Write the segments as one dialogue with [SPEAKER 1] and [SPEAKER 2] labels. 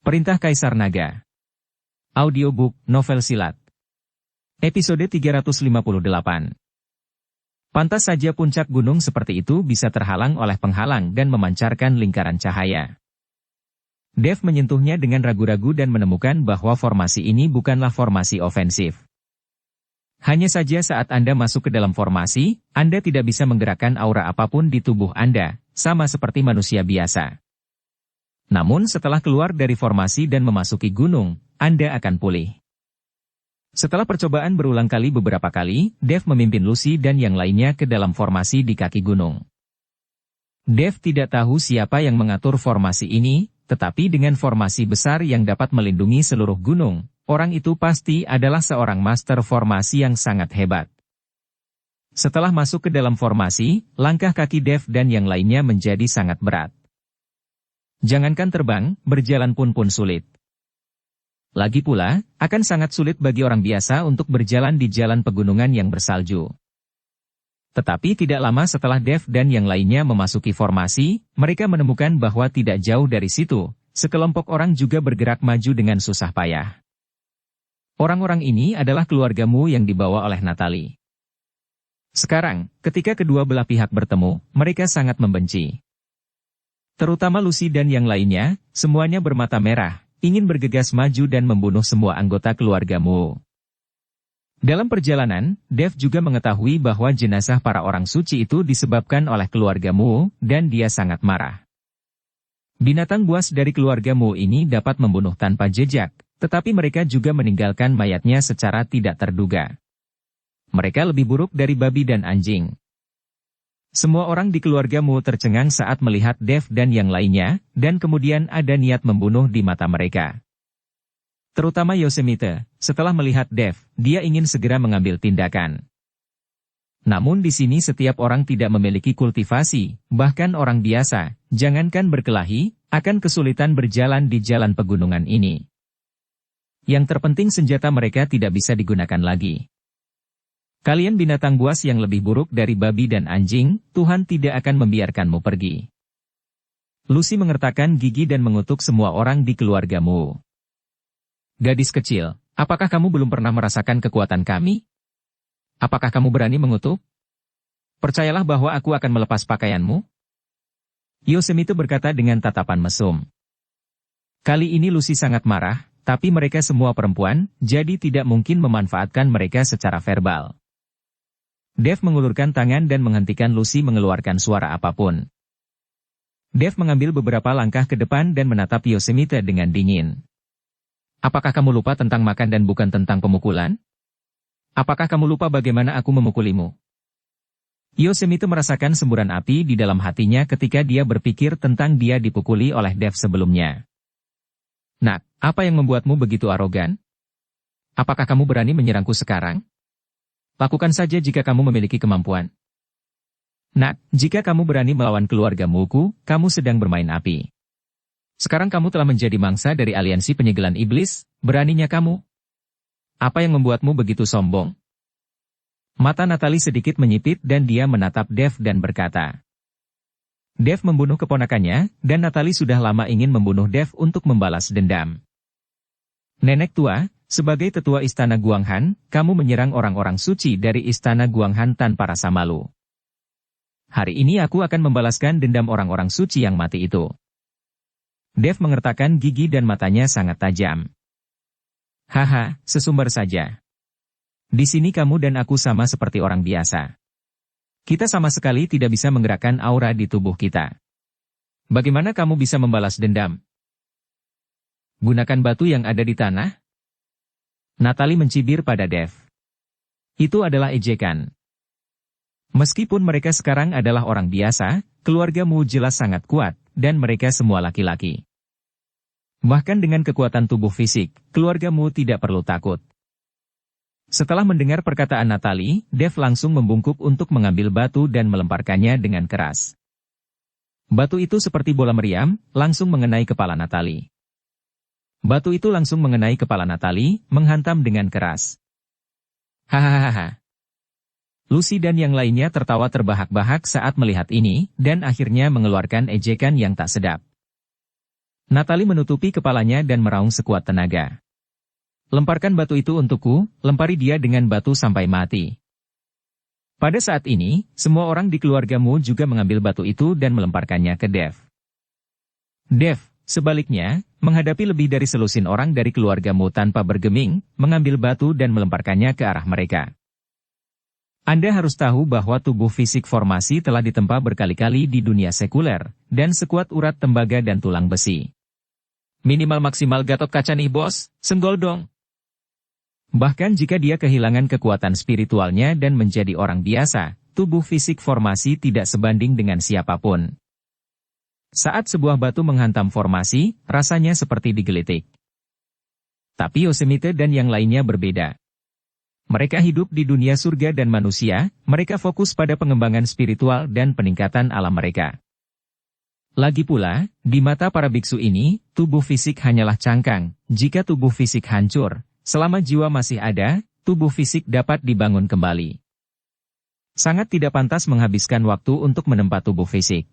[SPEAKER 1] Perintah Kaisar Naga. Audiobook, novel silat. Episode 358. Pantas saja puncak gunung seperti itu bisa terhalang oleh penghalang dan memancarkan lingkaran cahaya. Dev menyentuhnya dengan ragu-ragu dan menemukan bahwa formasi ini bukanlah formasi ofensif. Hanya saja saat Anda masuk ke dalam formasi, Anda tidak bisa menggerakkan aura apapun di tubuh Anda, sama seperti manusia biasa. Namun setelah keluar dari formasi dan memasuki gunung, Anda akan pulih. Setelah percobaan berulang kali beberapa kali, Dev memimpin Lucy dan yang lainnya ke dalam formasi di kaki gunung. Dev tidak tahu siapa yang mengatur formasi ini, tetapi dengan formasi besar yang dapat melindungi seluruh gunung, orang itu pasti adalah seorang master formasi yang sangat hebat. Setelah masuk ke dalam formasi, langkah kaki Dev dan yang lainnya menjadi sangat berat. Jangankan terbang, berjalan pun sulit. Lagi pula, akan sangat sulit bagi orang biasa untuk berjalan di jalan pegunungan yang bersalju. Tetapi tidak lama setelah Dev dan yang lainnya memasuki formasi, mereka menemukan bahwa tidak jauh dari situ, sekelompok orang juga bergerak maju dengan susah payah. Orang-orang ini adalah keluargamu yang dibawa oleh Natalie. Sekarang, ketika kedua belah pihak bertemu, mereka sangat membenci. Terutama Lucy dan yang lainnya, semuanya bermata merah, ingin bergegas maju dan membunuh semua anggota keluargamu. Dalam perjalanan, Dev juga mengetahui bahwa jenazah para orang suci itu disebabkan oleh keluargamu, dan dia sangat marah. Binatang buas dari keluargamu ini dapat membunuh tanpa jejak, tetapi mereka juga meninggalkan mayatnya secara tidak terduga. Mereka lebih buruk dari babi dan anjing. Semua orang di keluargamu tercengang saat melihat Dev dan yang lainnya, dan kemudian ada niat membunuh di mata mereka. Terutama Yosemite, setelah melihat Dev, dia ingin segera mengambil tindakan. Namun di sini setiap orang tidak memiliki kultivasi, bahkan orang biasa, jangankan berkelahi, akan kesulitan berjalan di jalan pegunungan ini. Yang terpenting senjata mereka tidak bisa digunakan lagi. Kalian binatang buas yang lebih buruk dari babi dan anjing, Tuhan tidak akan membiarkanmu pergi. Lucy mengertakkan gigi dan mengutuk semua orang di keluargamu. Gadis kecil, apakah kamu belum pernah merasakan kekuatan kami? Apakah kamu berani mengutuk? Percayalah bahwa aku akan melepas pakaianmu. Yosemite berkata dengan tatapan mesum. Kali ini Lucy sangat marah, tapi mereka semua perempuan, jadi tidak mungkin memanfaatkan mereka secara verbal. Dev mengulurkan tangan dan menghentikan Lucy mengeluarkan suara apapun. Dev mengambil beberapa langkah ke depan dan menatap Yosemite dengan dingin. Apakah kamu lupa tentang makan dan bukan tentang pemukulan? Apakah kamu lupa bagaimana aku memukulimu? Yosemite merasakan semburan api di dalam hatinya ketika dia berpikir tentang dia dipukuli oleh Dev sebelumnya. Nak, apa yang membuatmu begitu arogan? Apakah kamu berani menyerangku sekarang? Lakukan saja jika kamu memiliki kemampuan. Nak, jika kamu berani melawan keluargamuku, kamu sedang bermain api. Sekarang kamu telah menjadi mangsa dari aliansi penyegelan iblis, beraninya kamu. Apa yang membuatmu begitu sombong? Mata Natalie sedikit menyipit dan dia menatap Dev dan berkata. Dev membunuh keponakannya, dan Natalie sudah lama ingin membunuh Dev untuk membalas dendam. Nenek tua, sebagai tetua istana Guanghan, kamu menyerang orang-orang suci dari istana Guanghan tanpa rasa malu. Hari ini aku akan membalaskan dendam orang-orang suci yang mati itu. Dev mengertakkan gigi dan matanya sangat tajam. Haha, sesumbar saja. Di sini kamu dan aku sama seperti orang biasa. Kita sama sekali tidak bisa menggerakkan aura di tubuh kita. Bagaimana kamu bisa membalas dendam? Gunakan batu yang ada di tanah? Natalie mencibir pada Dev. Itu adalah ejekan. Meskipun mereka sekarang adalah orang biasa, keluargamu jelas sangat kuat, dan mereka semua laki-laki. Bahkan dengan kekuatan tubuh fisik, keluargamu tidak perlu takut. Setelah mendengar perkataan Natalie, Dev langsung membungkuk untuk mengambil batu dan melemparkannya dengan keras. Batu itu seperti bola meriam, langsung mengenai kepala Natalie. Batu itu langsung mengenai kepala Natalie, menghantam dengan keras. Hahaha. Lucy dan yang lainnya tertawa terbahak-bahak saat melihat ini, dan akhirnya mengeluarkan ejekan yang tak sedap. Natali menutupi kepalanya dan meraung sekuat tenaga. Lemparkan batu itu untukku, lempari dia dengan batu sampai mati. Pada saat ini, semua orang di keluargamu juga mengambil batu itu dan melemparkannya ke Dev. Dev, sebaliknya, menghadapi lebih dari selusin orang dari keluargamu tanpa bergeming, mengambil batu dan melemparkannya ke arah mereka. Anda harus tahu bahwa tubuh fisik formasi telah ditempa berkali-kali di dunia sekuler, dan sekuat urat tembaga dan tulang besi. Minimal maksimal Gatot Kaca nih bos, senggol dong. Bahkan jika dia kehilangan kekuatan spiritualnya dan menjadi orang biasa, tubuh fisik formasi tidak sebanding dengan siapapun. Saat sebuah batu menghantam formasi, rasanya seperti digelitik. Tapi Yosemite dan yang lainnya berbeda. Mereka hidup di dunia surga dan manusia, mereka fokus pada pengembangan spiritual dan peningkatan alam mereka. Lagi pula, di mata para biksu ini, tubuh fisik hanyalah cangkang. Jika tubuh fisik hancur, selama jiwa masih ada, tubuh fisik dapat dibangun kembali. Sangat tidak pantas menghabiskan waktu untuk menempa tubuh fisik.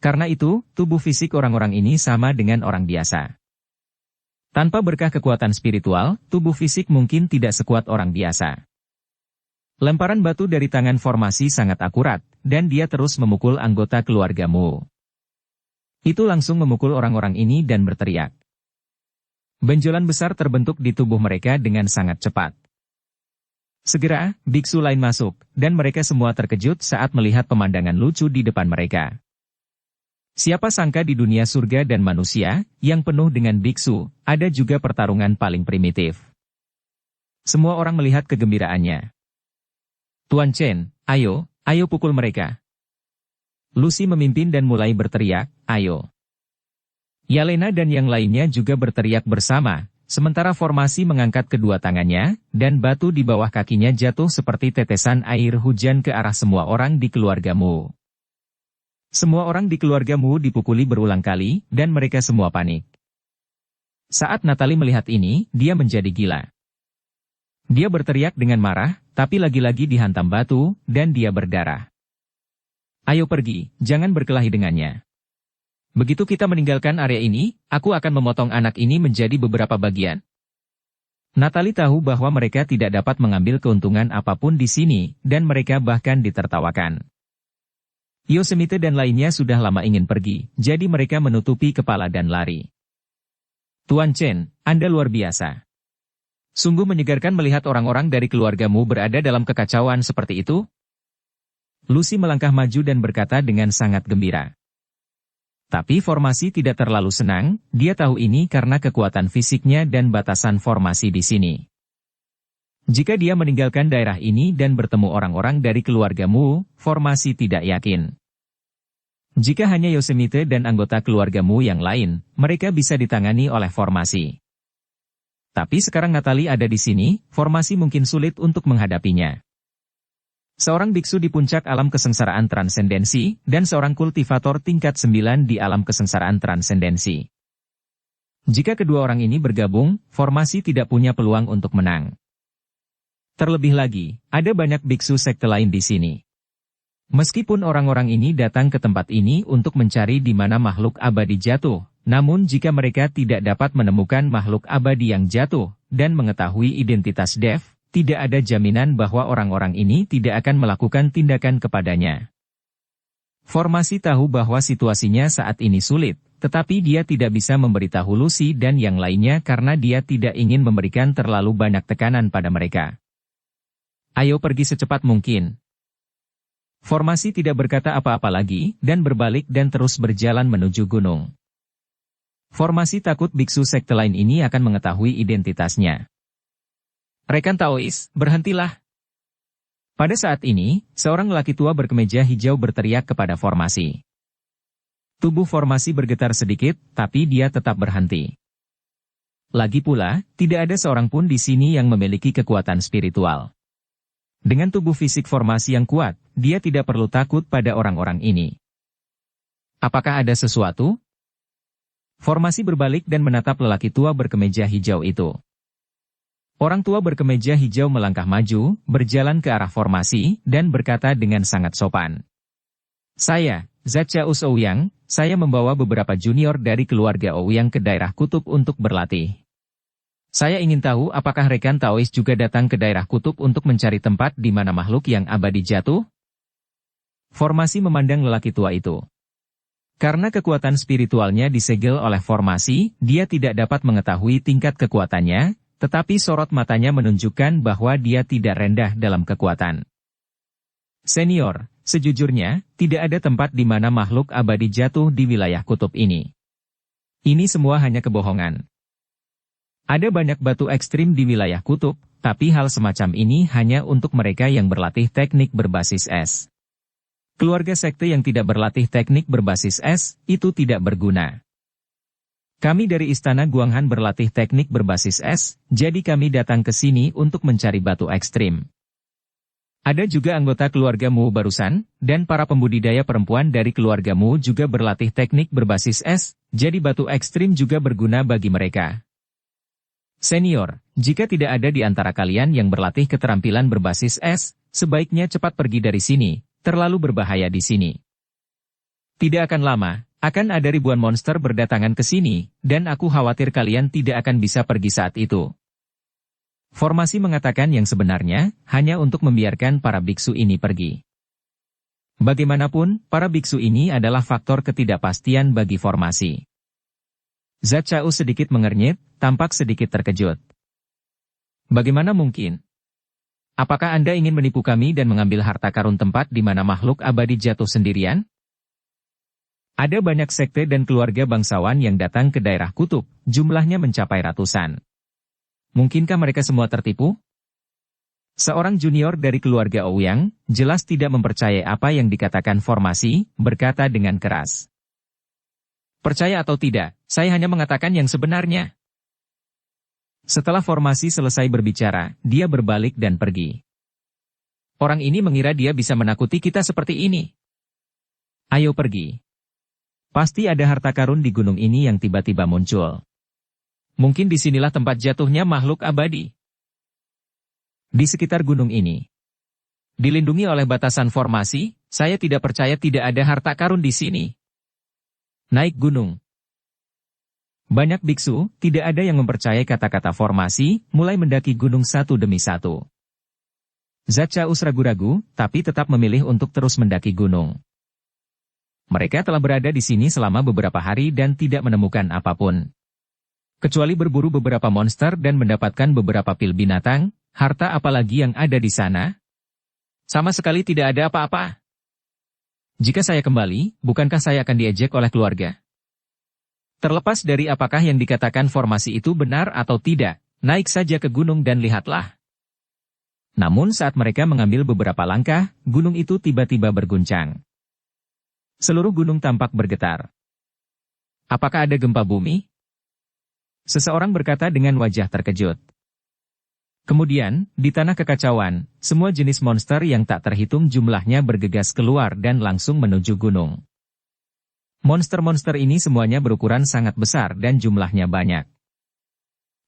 [SPEAKER 1] Karena itu, tubuh fisik orang-orang ini sama dengan orang biasa. Tanpa berkah kekuatan spiritual, tubuh fisik mungkin tidak sekuat orang biasa. Lemparan batu dari tangan formasi sangat akurat, dan dia terus memukul anggota keluargamu. Itu langsung memukul orang-orang ini dan berteriak. Benjolan besar terbentuk di tubuh mereka dengan sangat cepat. Segera, biksu lain masuk, dan mereka semua terkejut saat melihat pemandangan lucu di depan mereka. Siapa sangka di dunia surga dan manusia, yang penuh dengan biksu, ada juga pertarungan paling primitif. Semua orang melihat kegembiraannya. Tuan Chen, ayo pukul mereka. Lucy memimpin dan mulai berteriak, ayo. Yelena dan yang lainnya juga berteriak bersama, sementara formasi mengangkat kedua tangannya, dan batu di bawah kakinya jatuh seperti tetesan air hujan ke arah semua orang di keluargamu. Semua orang di keluargamu dipukuli berulang kali, dan mereka semua panik. Saat Natali melihat ini, dia menjadi gila. Dia berteriak dengan marah, tapi lagi-lagi dihantam batu, dan dia berdarah. Ayo pergi, jangan berkelahi dengannya. Begitu kita meninggalkan area ini, aku akan memotong anak ini menjadi beberapa bagian. Natali tahu bahwa mereka tidak dapat mengambil keuntungan apapun di sini, dan mereka bahkan ditertawakan. Yosemite dan lainnya sudah lama ingin pergi, jadi mereka menutupi kepala dan lari. Tuan Chen, Anda luar biasa. Sungguh menyegarkan melihat orang-orang dari keluargamu berada dalam kekacauan seperti itu. Lucy melangkah maju dan berkata dengan sangat gembira. Tapi formasi tidak terlalu senang, dia tahu ini karena kekuatan fisiknya dan batasan formasi di sini. Jika dia meninggalkan daerah ini dan bertemu orang-orang dari keluargamu, formasi tidak yakin. Jika hanya Yosemite dan anggota keluargamu yang lain, mereka bisa ditangani oleh formasi. Tapi sekarang Natali ada di sini, formasi mungkin sulit untuk menghadapinya. Seorang biksu di puncak alam kesengsaraan transendensi, dan seorang kultivator tingkat 9 di alam kesengsaraan transendensi. Jika kedua orang ini bergabung, formasi tidak punya peluang untuk menang. Terlebih lagi, ada banyak biksu sekte lain di sini. Meskipun orang-orang ini datang ke tempat ini untuk mencari di mana makhluk abadi jatuh, namun jika mereka tidak dapat menemukan makhluk abadi yang jatuh, dan mengetahui identitas Dev, tidak ada jaminan bahwa orang-orang ini tidak akan melakukan tindakan kepadanya. Formasi tahu bahwa situasinya saat ini sulit, tetapi dia tidak bisa memberitahu Lucy dan yang lainnya karena dia tidak ingin memberikan terlalu banyak tekanan pada mereka. Ayo pergi secepat mungkin. Formasi tidak berkata apa-apa lagi, dan berbalik dan terus berjalan menuju gunung. Formasi takut biksu sekte lain ini akan mengetahui identitasnya. Rekan Taois, berhentilah. Pada saat ini, seorang lelaki tua berkemeja hijau berteriak kepada formasi. Tubuh formasi bergetar sedikit, tapi dia tetap berhenti. Lagi pula, tidak ada seorang pun di sini yang memiliki kekuatan spiritual. Dengan tubuh fisik formasi yang kuat, dia tidak perlu takut pada orang-orang ini. Apakah ada sesuatu? Formasi berbalik dan menatap lelaki tua berkemeja hijau itu. Orang tua berkemeja hijau melangkah maju, berjalan ke arah formasi, dan berkata dengan sangat sopan. Saya, Zatcha Usouyang, saya membawa beberapa junior dari keluarga Ouyang ke daerah kutub untuk berlatih. Saya ingin tahu apakah rekan Taois juga datang ke daerah kutub untuk mencari tempat di mana makhluk yang abadi jatuh? Formasi memandang lelaki tua itu. Karena kekuatan spiritualnya disegel oleh Formasi, dia tidak dapat mengetahui tingkat kekuatannya, tetapi sorot matanya menunjukkan bahwa dia tidak rendah dalam kekuatan. Senior, sejujurnya, tidak ada tempat di mana makhluk abadi jatuh di wilayah kutub ini. Ini semua hanya kebohongan. Ada banyak batu ekstrim di wilayah kutub, tapi hal semacam ini hanya untuk mereka yang berlatih teknik berbasis es. Keluarga sekte yang tidak berlatih teknik berbasis es, itu tidak berguna. Kami dari Istana Guanghan berlatih teknik berbasis es, jadi kami datang ke sini untuk mencari batu ekstrim. Ada juga anggota keluarga Mu barusan, dan para pembudidaya perempuan dari keluarga Mu juga berlatih teknik berbasis es, jadi batu ekstrim juga berguna bagi mereka. Senior, jika tidak ada di antara kalian yang berlatih keterampilan berbasis es, sebaiknya cepat pergi dari sini, terlalu berbahaya di sini. Tidak akan lama, akan ada ribuan monster berdatangan ke sini, dan aku khawatir kalian tidak akan bisa pergi saat itu. Formasi mengatakan yang sebenarnya, hanya untuk membiarkan para biksu ini pergi. Bagaimanapun, para biksu ini adalah faktor ketidakpastian bagi Formasi. Zat Chao sedikit mengernyit, tampak sedikit terkejut. Bagaimana mungkin? Apakah Anda ingin menipu kami dan mengambil harta karun tempat di mana makhluk abadi jatuh sendirian? Ada banyak sekte dan keluarga bangsawan yang datang ke daerah kutub, jumlahnya mencapai ratusan. Mungkinkah mereka semua tertipu? Seorang junior dari keluarga Ouyang, jelas tidak mempercayai apa yang dikatakan Formasi, berkata dengan keras. Percaya atau tidak, saya hanya mengatakan yang sebenarnya. Setelah Formasi selesai berbicara, dia berbalik dan pergi. Orang ini mengira dia bisa menakuti kita seperti ini. Ayo pergi. Pasti ada harta karun di gunung ini yang tiba-tiba muncul. Mungkin disinilah tempat jatuhnya makhluk abadi. Di sekitar gunung ini. Dilindungi oleh batasan Formasi, saya tidak percaya tidak ada harta karun di sini. Naik gunung. Banyak biksu, tidak ada yang mempercayai kata-kata Formasi, mulai mendaki gunung satu demi satu. Zat Chaus ragu-ragu, tapi tetap memilih untuk terus mendaki gunung. Mereka telah berada di sini selama beberapa hari dan tidak menemukan apapun. Kecuali berburu beberapa monster dan mendapatkan beberapa pil binatang, harta apalagi yang ada di sana? Sama sekali tidak ada apa-apa. Jika saya kembali, bukankah saya akan diejek oleh keluarga? Terlepas dari apakah yang dikatakan Formasi itu benar atau tidak, naik saja ke gunung dan lihatlah. Namun saat mereka mengambil beberapa langkah, gunung itu tiba-tiba berguncang. Seluruh gunung tampak bergetar. Apakah ada gempa bumi? Seseorang berkata dengan wajah terkejut. Kemudian, di tanah kekacauan, semua jenis monster yang tak terhitung jumlahnya bergegas keluar dan langsung menuju gunung. Monster-monster ini semuanya berukuran sangat besar dan jumlahnya banyak.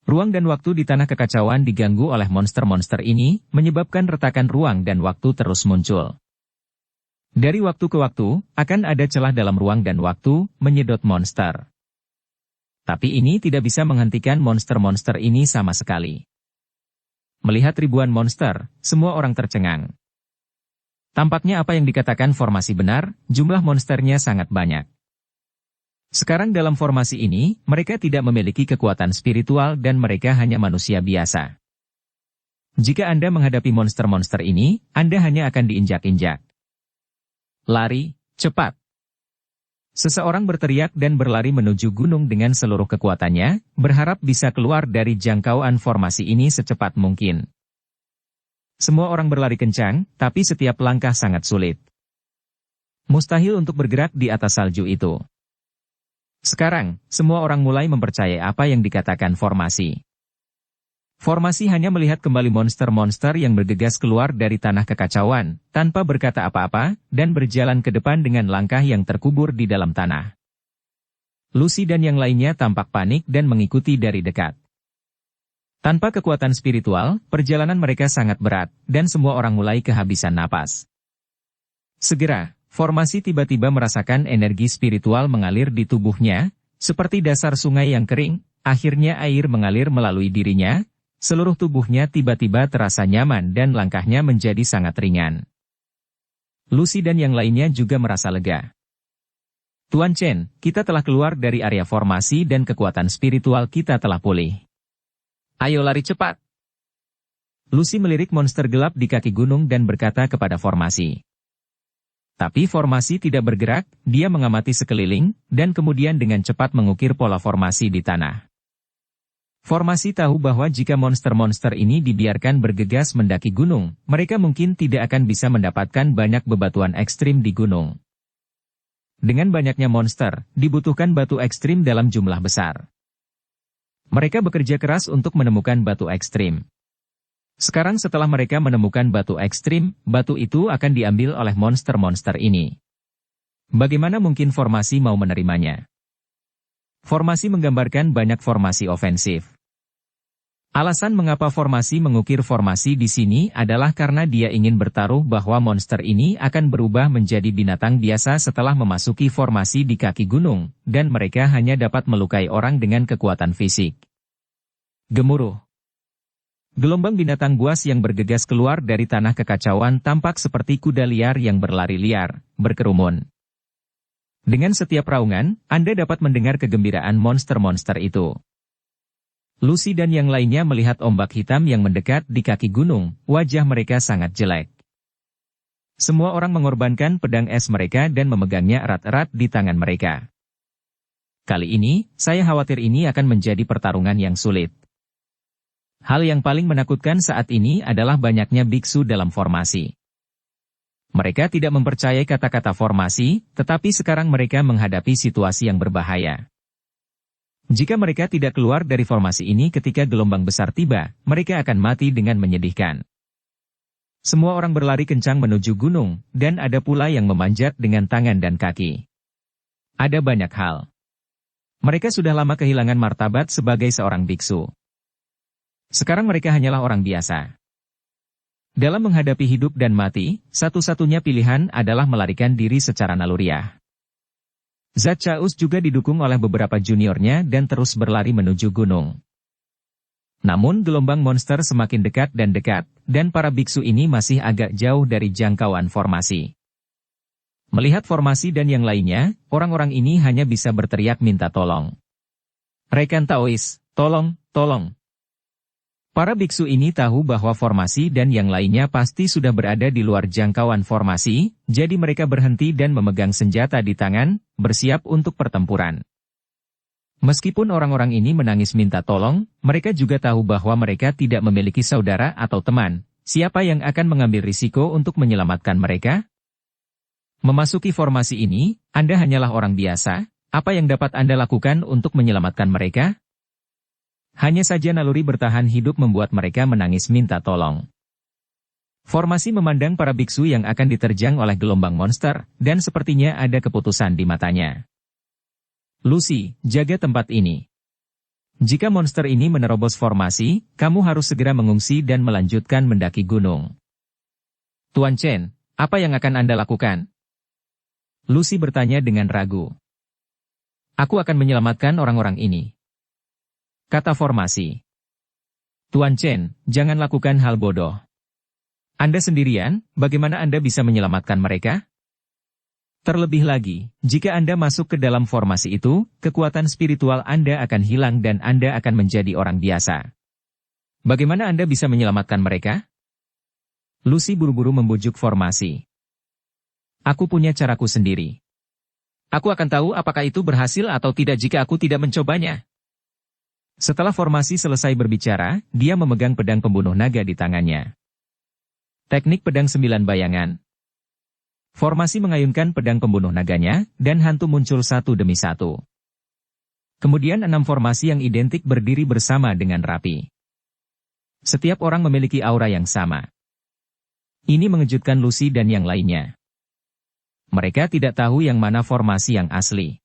[SPEAKER 1] Ruang dan waktu di tanah kekacauan diganggu oleh monster-monster ini, menyebabkan retakan ruang dan waktu terus muncul. Dari waktu ke waktu, akan ada celah dalam ruang dan waktu, menyedot monster. Tapi ini tidak bisa menghentikan monster-monster ini sama sekali. Melihat ribuan monster, semua orang tercengang. Tampaknya apa yang dikatakan Formasi benar, jumlah monsternya sangat banyak. Sekarang dalam Formasi ini, mereka tidak memiliki kekuatan spiritual dan mereka hanya manusia biasa. Jika Anda menghadapi monster-monster ini, Anda hanya akan diinjak-injak. Lari, cepat! Seseorang berteriak dan berlari menuju gunung dengan seluruh kekuatannya, berharap bisa keluar dari jangkauan Formasi ini secepat mungkin. Semua orang berlari kencang, tapi setiap langkah sangat sulit. Mustahil untuk bergerak di atas salju itu. Sekarang, semua orang mulai mempercayai apa yang dikatakan Formasi. Formasi hanya melihat kembali monster-monster yang bergegas keluar dari tanah kekacauan, tanpa berkata apa-apa, dan berjalan ke depan dengan langkah yang terkubur di dalam tanah. Lucy dan yang lainnya tampak panik dan mengikuti dari dekat. Tanpa kekuatan spiritual, perjalanan mereka sangat berat, dan semua orang mulai kehabisan napas. Segera, Formasi tiba-tiba merasakan energi spiritual mengalir di tubuhnya, seperti dasar sungai yang kering, akhirnya air mengalir melalui dirinya, seluruh tubuhnya tiba-tiba terasa nyaman dan langkahnya menjadi sangat ringan. Lucy dan yang lainnya juga merasa lega. Tuan Chen, kita telah keluar dari area formasi dan kekuatan spiritual kita telah pulih. Ayo lari cepat. Lucy melirik monster gelap di kaki gunung dan berkata kepada formasi. Tapi formasi tidak bergerak, dia mengamati sekeliling, dan kemudian dengan cepat mengukir pola formasi di tanah. Formasi tahu bahwa jika monster-monster ini dibiarkan bergegas mendaki gunung, mereka mungkin tidak akan bisa mendapatkan banyak bebatuan ekstrim di gunung. Dengan banyaknya monster, dibutuhkan batu ekstrim dalam jumlah besar. Mereka bekerja keras untuk menemukan batu ekstrim. Sekarang setelah mereka menemukan batu ekstrim, batu itu akan diambil oleh monster-monster ini. Bagaimana mungkin formasi mau menerimanya? Formasi menggambarkan banyak formasi ofensif. Alasan mengapa formasi mengukir formasi di sini adalah karena dia ingin bertaruh bahwa monster ini akan berubah menjadi binatang biasa setelah memasuki formasi di kaki gunung, dan mereka hanya dapat melukai orang dengan kekuatan fisik. Gemuruh. Gelombang binatang buas yang bergegas keluar dari tanah kekacauan tampak seperti kuda liar yang berlari liar, berkerumun. Dengan setiap raungan, Anda dapat mendengar kegembiraan monster-monster itu. Lucy dan yang lainnya melihat ombak hitam yang mendekat di kaki gunung, wajah mereka sangat jelek. Semua orang mengorbankan pedang es mereka dan memegangnya erat-erat di tangan mereka. Kali ini, saya khawatir ini akan menjadi pertarungan yang sulit. Hal yang paling menakutkan saat ini adalah banyaknya biksu dalam formasi. Mereka tidak mempercayai kata-kata formasi, tetapi sekarang mereka menghadapi situasi yang berbahaya. Jika mereka tidak keluar dari formasi ini ketika gelombang besar tiba, mereka akan mati dengan menyedihkan. Semua orang berlari kencang menuju gunung, dan ada pula yang memanjat dengan tangan dan kaki. Ada banyak hal. Mereka sudah lama kehilangan martabat sebagai seorang biksu. Sekarang mereka hanyalah orang biasa. Dalam menghadapi hidup dan mati, satu-satunya pilihan adalah melarikan diri secara naluriah. Zat Chaos juga didukung oleh beberapa juniornya dan terus berlari menuju gunung. Namun gelombang monster semakin dekat, dan para biksu ini masih agak jauh dari jangkauan formasi. Melihat formasi dan yang lainnya, orang-orang ini hanya bisa berteriak minta tolong. Rekan Taois, tolong, tolong. Para biksu ini tahu bahwa formasi dan yang lainnya pasti sudah berada di luar jangkauan formasi, jadi mereka berhenti dan memegang senjata di tangan, bersiap untuk pertempuran. Meskipun orang-orang ini menangis minta tolong, mereka juga tahu bahwa mereka tidak memiliki saudara atau teman. Siapa yang akan mengambil risiko untuk menyelamatkan mereka? Memasuki formasi ini, Anda hanyalah orang biasa. Apa yang dapat Anda lakukan untuk menyelamatkan mereka? Hanya saja naluri bertahan hidup membuat mereka menangis minta tolong. Formasi memandang para biksu yang akan diterjang oleh gelombang monster, dan sepertinya ada keputusan di matanya. Lucy, jaga tempat ini. Jika monster ini menerobos formasi, kamu harus segera mengungsi dan melanjutkan mendaki gunung. Tuan Chen, apa yang akan Anda lakukan? Lucy bertanya dengan ragu. Aku akan menyelamatkan orang-orang ini. Kata formasi. Tuan Chen, jangan lakukan hal bodoh. Anda sendirian, bagaimana Anda bisa menyelamatkan mereka? Terlebih lagi, jika Anda masuk ke dalam formasi itu, kekuatan spiritual Anda akan hilang dan Anda akan menjadi orang biasa. Bagaimana Anda bisa menyelamatkan mereka? Lucy buru-buru membujuk formasi. Aku punya caraku sendiri. Aku akan tahu apakah itu berhasil atau tidak jika aku tidak mencobanya. Setelah formasi selesai berbicara, dia memegang pedang pembunuh naga di tangannya. Teknik pedang 9 bayangan. Formasi mengayunkan pedang pembunuh naganya, dan hantu muncul satu demi satu. Kemudian 6 formasi yang identik berdiri bersama dengan rapi. Setiap orang memiliki aura yang sama. Ini mengejutkan Lucy dan yang lainnya. Mereka tidak tahu yang mana formasi yang asli.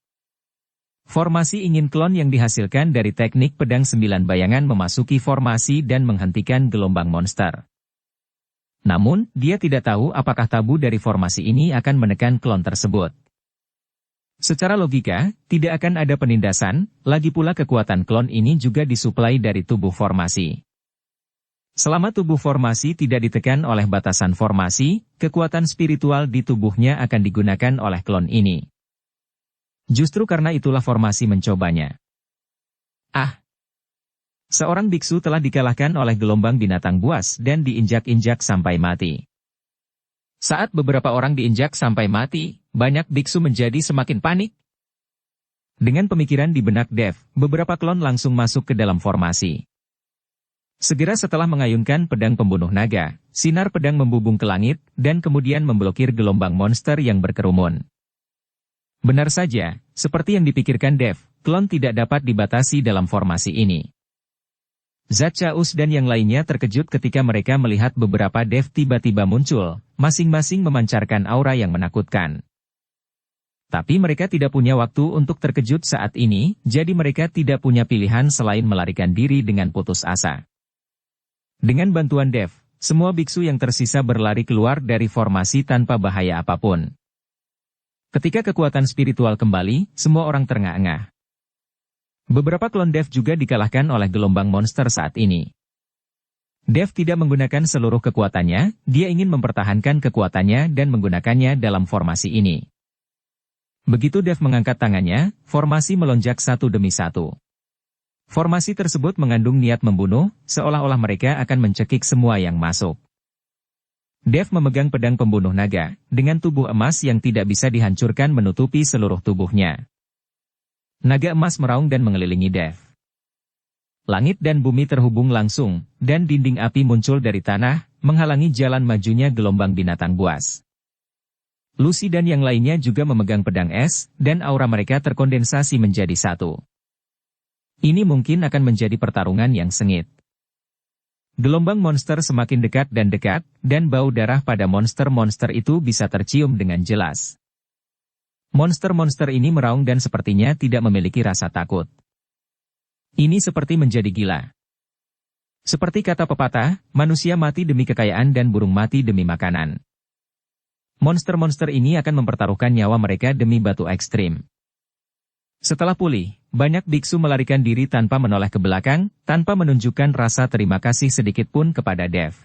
[SPEAKER 1] Formasi ingin klon yang dihasilkan dari teknik pedang 9 bayangan memasuki formasi dan menghentikan gelombang monster. Namun, dia tidak tahu apakah tabu dari formasi ini akan menekan klon tersebut. Secara logika, tidak akan ada penindasan, lagi pula kekuatan klon ini juga disuplai dari tubuh formasi. Selama tubuh formasi tidak ditekan oleh batasan formasi, kekuatan spiritual di tubuhnya akan digunakan oleh klon ini. Justru karena itulah formasi mencobanya. Seorang biksu telah dikalahkan oleh gelombang binatang buas dan diinjak-injak sampai mati. Saat beberapa orang diinjak sampai mati, banyak biksu menjadi semakin panik. Dengan pemikiran di benak Dev, beberapa klon langsung masuk ke dalam formasi. Segera setelah mengayunkan pedang pembunuh naga, sinar pedang membubung ke langit, dan kemudian memblokir gelombang monster yang berkerumun. Benar saja, seperti yang dipikirkan Dev, klon tidak dapat dibatasi dalam formasi ini. Zatchaeus dan yang lainnya terkejut ketika mereka melihat beberapa dev tiba-tiba muncul, masing-masing memancarkan aura yang menakutkan. Tapi mereka tidak punya waktu untuk terkejut saat ini, jadi mereka tidak punya pilihan selain melarikan diri dengan putus asa. Dengan bantuan dev, semua biksu yang tersisa berlari keluar dari formasi tanpa bahaya apapun. Ketika kekuatan spiritual kembali, semua orang terengah-engah. Beberapa klon Dev juga dikalahkan oleh gelombang monster saat ini. Dev tidak menggunakan seluruh kekuatannya, dia ingin mempertahankan kekuatannya dan menggunakannya dalam formasi ini. Begitu Dev mengangkat tangannya, formasi melonjak satu demi satu. Formasi tersebut mengandung niat membunuh, seolah-olah mereka akan mencekik semua yang masuk. Dev memegang pedang pembunuh naga, dengan tubuh emas yang tidak bisa dihancurkan menutupi seluruh tubuhnya. Naga emas meraung dan mengelilingi Dev. Langit dan bumi terhubung langsung, dan dinding api muncul dari tanah, menghalangi jalan majunya gelombang binatang buas. Lucy dan yang lainnya juga memegang pedang es, dan aura mereka terkondensasi menjadi satu. Ini mungkin akan menjadi pertarungan yang sengit. Gelombang monster semakin dekat, dan bau darah pada monster-monster itu bisa tercium dengan jelas. Monster-monster ini meraung dan sepertinya tidak memiliki rasa takut. Ini seperti menjadi gila. Seperti kata pepatah, manusia mati demi kekayaan dan burung mati demi makanan. Monster-monster ini akan mempertaruhkan nyawa mereka demi batu ekstrim. Setelah pulih, banyak biksu melarikan diri tanpa menoleh ke belakang, tanpa menunjukkan rasa terima kasih sedikit pun kepada Dev.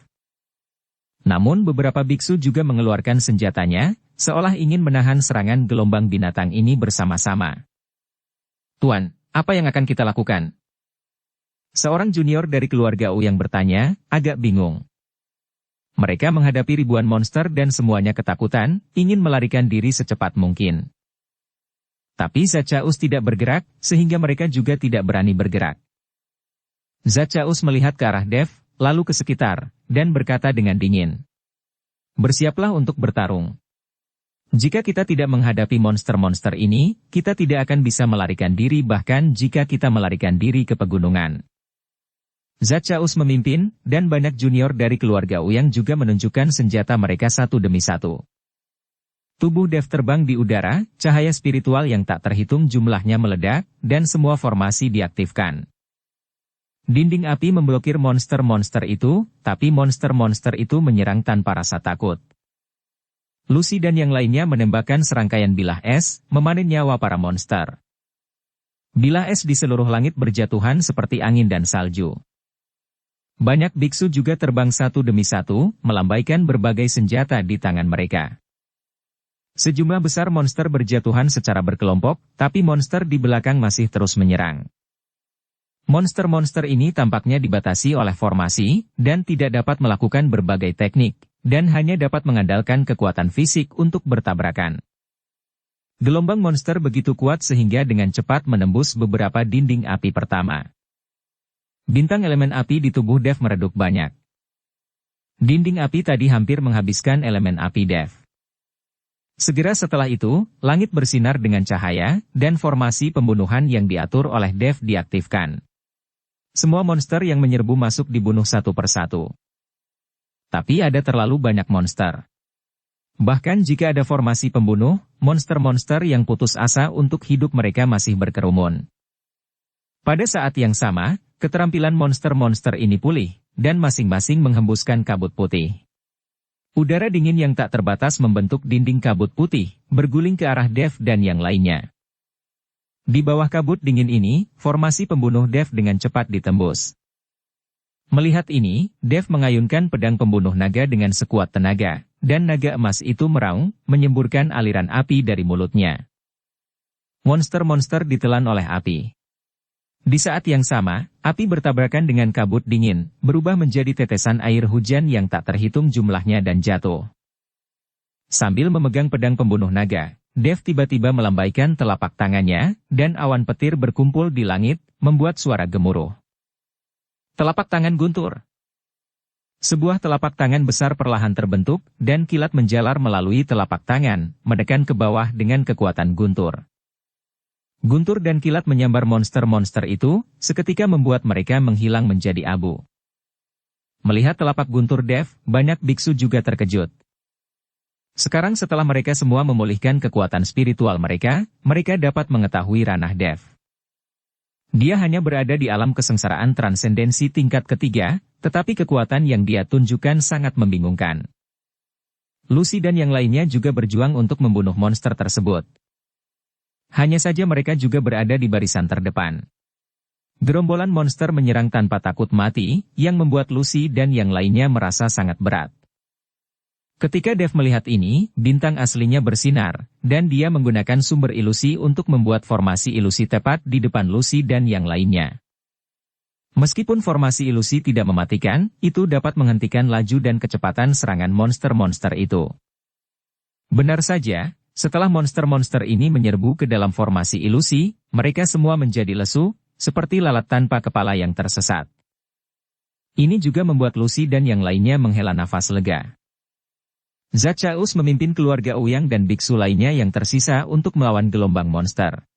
[SPEAKER 1] Namun beberapa biksu juga mengeluarkan senjatanya, seolah ingin menahan serangan gelombang binatang ini bersama-sama. Tuan, apa yang akan kita lakukan? Seorang junior dari keluarga Wu yang bertanya, agak bingung. Mereka menghadapi ribuan monster dan semuanya ketakutan, ingin melarikan diri secepat mungkin. Tapi Zatchaeus tidak bergerak, sehingga mereka juga tidak berani bergerak. Zatchaeus melihat ke arah Dev, lalu ke sekitar, dan berkata dengan dingin. Bersiaplah untuk bertarung. Jika kita tidak menghadapi monster-monster ini, kita tidak akan bisa melarikan diri bahkan jika kita melarikan diri ke pegunungan. Zatchaeus memimpin, dan banyak junior dari keluarga Ouyang juga menunjukkan senjata mereka satu demi satu. Tubuh Dev terbang di udara, cahaya spiritual yang tak terhitung jumlahnya meledak, dan semua formasi diaktifkan. Dinding api memblokir monster-monster itu, tapi monster-monster itu menyerang tanpa rasa takut. Lucy dan yang lainnya menembakkan serangkaian bilah es, memanen nyawa para monster. Bilah es di seluruh langit berjatuhan seperti angin dan salju. Banyak biksu juga terbang satu demi satu, melambaikan berbagai senjata di tangan mereka. Sejumlah besar monster berjatuhan secara berkelompok, tapi monster di belakang masih terus menyerang. Monster-monster ini tampaknya dibatasi oleh formasi, dan tidak dapat melakukan berbagai teknik, dan hanya dapat mengandalkan kekuatan fisik untuk bertabrakan. Gelombang monster begitu kuat sehingga dengan cepat menembus beberapa dinding api pertama. Bintang elemen api di tubuh Dev meredup banyak. Dinding api tadi hampir menghabiskan elemen api Dev. Segera setelah itu, langit bersinar dengan cahaya, dan formasi pembunuhan yang diatur oleh Dev diaktifkan. Semua monster yang menyerbu masuk dibunuh satu persatu. Tapi ada terlalu banyak monster. Bahkan jika ada formasi pembunuh, monster-monster yang putus asa untuk hidup mereka masih berkerumun. Pada saat yang sama, keterampilan monster-monster ini pulih, dan masing-masing menghembuskan kabut putih. Udara dingin yang tak terbatas membentuk dinding kabut putih, berguling ke arah Dev dan yang lainnya. Di bawah kabut dingin ini, formasi pembunuh Dev dengan cepat ditembus. Melihat ini, Dev mengayunkan pedang pembunuh naga dengan sekuat tenaga, dan naga emas itu meraung, menyemburkan aliran api dari mulutnya. Monster-monster ditelan oleh api. Di saat yang sama, api bertabrakan dengan kabut dingin, berubah menjadi tetesan air hujan yang tak terhitung jumlahnya dan jatuh. Sambil memegang pedang pembunuh naga, Dev tiba-tiba melambaikan telapak tangannya, dan awan petir berkumpul di langit, membuat suara gemuruh. Telapak tangan guntur. Sebuah telapak tangan besar perlahan terbentuk, dan kilat menjalar melalui telapak tangan, menekan ke bawah dengan kekuatan guntur. Guntur dan kilat menyambar monster-monster itu, seketika membuat mereka menghilang menjadi abu. Melihat telapak guntur Dev, banyak biksu juga terkejut. Sekarang setelah mereka semua memulihkan kekuatan spiritual mereka, mereka dapat mengetahui ranah Dev. Dia hanya berada di alam kesengsaraan transendensi tingkat ketiga, tetapi kekuatan yang dia tunjukkan sangat membingungkan. Lucy dan yang lainnya juga berjuang untuk membunuh monster tersebut. Hanya saja mereka juga berada di barisan terdepan. Gerombolan monster menyerang tanpa takut mati, yang membuat Lucy dan yang lainnya merasa sangat berat. Ketika Dev melihat ini, bintang aslinya bersinar, dan dia menggunakan sumber ilusi untuk membuat formasi ilusi tepat di depan Lucy dan yang lainnya. Meskipun formasi ilusi tidak mematikan, itu dapat menghentikan laju dan kecepatan serangan monster-monster itu. Benar saja, setelah monster-monster ini menyerbu ke dalam formasi ilusi, mereka semua menjadi lesu, seperti lalat tanpa kepala yang tersesat. Ini juga membuat Lucy dan yang lainnya menghela nafas lega. Zachaeus memimpin keluarga Ouyang dan biksu lainnya yang tersisa untuk melawan gelombang monster.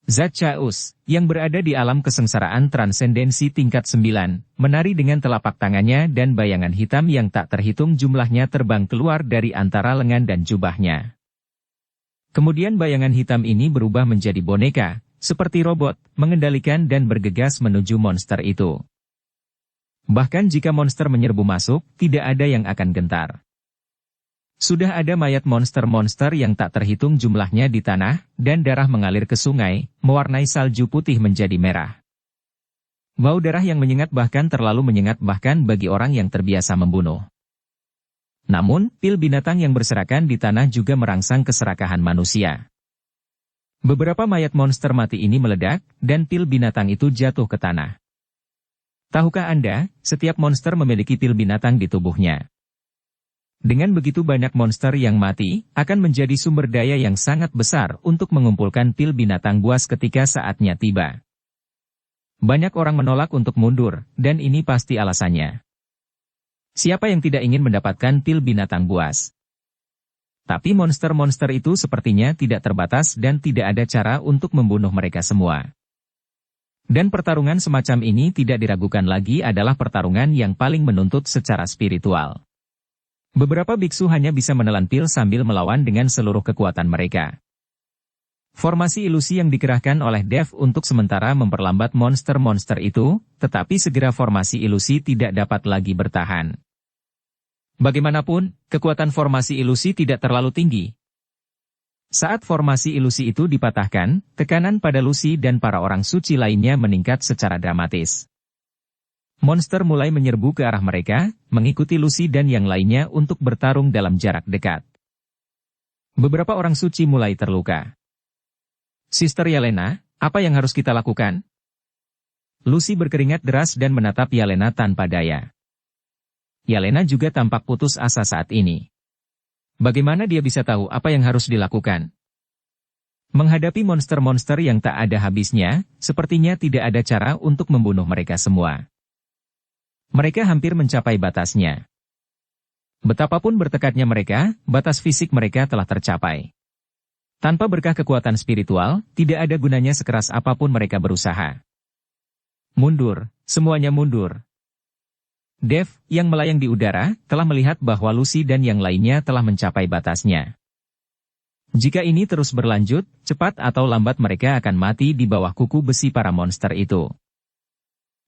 [SPEAKER 1] Zachaeus, yang berada di alam kesengsaraan transendensi tingkat 9, menari dengan telapak tangannya dan bayangan hitam yang tak terhitung jumlahnya terbang keluar dari antara lengan dan jubahnya. Kemudian bayangan hitam ini berubah menjadi boneka, seperti robot, mengendalikan dan bergegas menuju monster itu. Bahkan jika monster menyerbu masuk, tidak ada yang akan gentar. Sudah ada mayat monster-monster yang tak terhitung jumlahnya di tanah, dan darah mengalir ke sungai, mewarnai salju putih menjadi merah. Bau darah yang menyengat bahkan terlalu menyengat bahkan bagi orang yang terbiasa membunuh. Namun, pil binatang yang berserakan di tanah juga merangsang keserakahan manusia. Beberapa mayat monster mati ini meledak, dan pil binatang itu jatuh ke tanah. Tahukah Anda, setiap monster memiliki pil binatang di tubuhnya. Dengan begitu banyak monster yang mati, akan menjadi sumber daya yang sangat besar untuk mengumpulkan pil binatang buas ketika saatnya tiba. Banyak orang menolak untuk mundur, dan ini pasti alasannya. Siapa yang tidak ingin mendapatkan pil binatang buas? Tapi monster-monster itu sepertinya tidak terbatas dan tidak ada cara untuk membunuh mereka semua. Dan pertarungan semacam ini tidak diragukan lagi adalah pertarungan yang paling menuntut secara spiritual. Beberapa biksu hanya bisa menelan pil sambil melawan dengan seluruh kekuatan mereka. Formasi ilusi yang dikerahkan oleh Dev untuk sementara memperlambat monster-monster itu, tetapi segera formasi ilusi tidak dapat lagi bertahan. Bagaimanapun, kekuatan formasi ilusi tidak terlalu tinggi. Saat formasi ilusi itu dipatahkan, tekanan pada Lucy dan para orang suci lainnya meningkat secara dramatis. Monster mulai menyerbu ke arah mereka, mengikuti Lucy dan yang lainnya untuk bertarung dalam jarak dekat. Beberapa orang suci mulai terluka. Sister Yelena, apa yang harus kita lakukan? Lucy berkeringat deras dan menatap Yelena tanpa daya. Yelena juga tampak putus asa saat ini. Bagaimana dia bisa tahu apa yang harus dilakukan? Menghadapi monster-monster yang tak ada habisnya, sepertinya tidak ada cara untuk membunuh mereka semua. Mereka hampir mencapai batasnya. Betapapun bertekadnya mereka, batas fisik mereka telah tercapai. Tanpa berkah kekuatan spiritual, tidak ada gunanya sekeras apapun mereka berusaha. Mundur, semuanya mundur. Dev, yang melayang di udara, telah melihat bahwa Lucy dan yang lainnya telah mencapai batasnya. Jika ini terus berlanjut, cepat atau lambat mereka akan mati di bawah kuku besi para monster itu.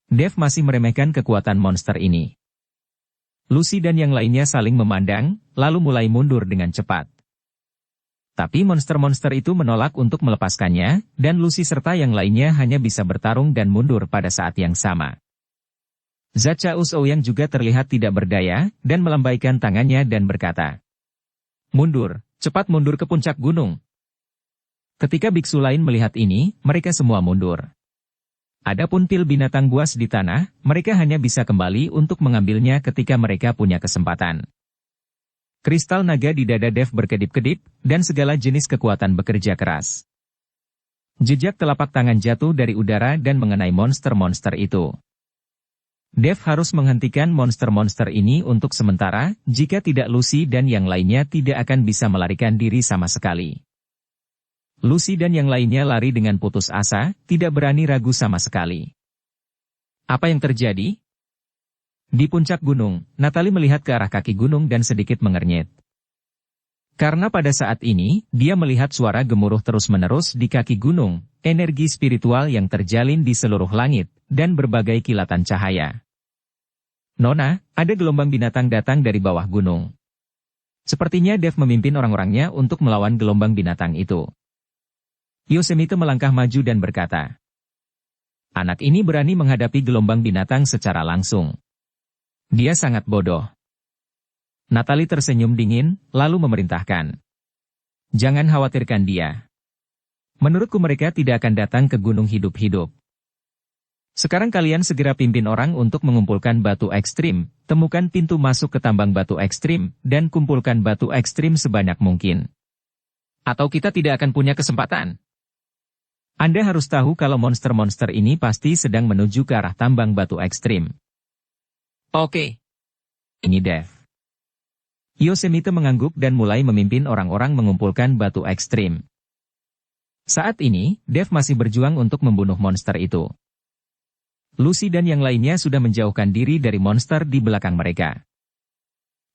[SPEAKER 1] Dev masih meremehkan kekuatan monster ini. Lucy dan yang lainnya saling memandang, lalu mulai mundur dengan cepat. Tapi monster-monster itu menolak untuk melepaskannya, dan Lucy serta yang lainnya hanya bisa bertarung dan mundur pada saat yang sama. Zachaeus Ouyang juga terlihat tidak berdaya, dan melambaikan tangannya dan berkata, "Mundur, cepat mundur ke puncak gunung." Ketika biksu lain melihat ini, mereka semua mundur. Adapun pil binatang buas di tanah, mereka hanya bisa kembali untuk mengambilnya ketika mereka punya kesempatan. Kristal naga di dada Dev berkedip-kedip, dan segala jenis kekuatan bekerja keras. Jejak telapak tangan jatuh dari udara dan mengenai monster-monster itu. Dev harus menghentikan monster-monster ini untuk sementara, jika tidak Lucy dan yang lainnya tidak akan bisa melarikan diri sama sekali. Lucy dan yang lainnya lari dengan putus asa, tidak berani ragu sama sekali. Apa yang terjadi? Di puncak gunung, Natalie melihat ke arah kaki gunung dan sedikit mengernyit. Karena pada saat ini, dia melihat suara gemuruh terus-menerus di kaki gunung, energi spiritual yang terjalin di seluruh langit, dan berbagai kilatan cahaya. "Nona, ada gelombang binatang datang dari bawah gunung." Sepertinya Dev memimpin orang-orangnya untuk melawan gelombang binatang itu. Yosemite melangkah maju dan berkata, "Anak ini berani menghadapi gelombang binatang secara langsung. Dia sangat bodoh." Natalie tersenyum dingin, lalu memerintahkan, "Jangan khawatirkan dia. Menurutku mereka tidak akan datang ke gunung hidup-hidup. Sekarang kalian segera pimpin orang untuk mengumpulkan batu ekstrim, temukan pintu masuk ke tambang batu ekstrim, dan kumpulkan batu ekstrim sebanyak mungkin. Atau kita tidak akan punya kesempatan. Anda harus tahu kalau monster-monster ini pasti sedang menuju ke arah tambang batu ekstrim." "Oke." Ini Dev. Yosemite mengangguk dan mulai memimpin orang-orang mengumpulkan batu ekstrim. Saat ini, Dev masih berjuang untuk membunuh monster itu. Lucy dan yang lainnya sudah menjauhkan diri dari monster di belakang mereka.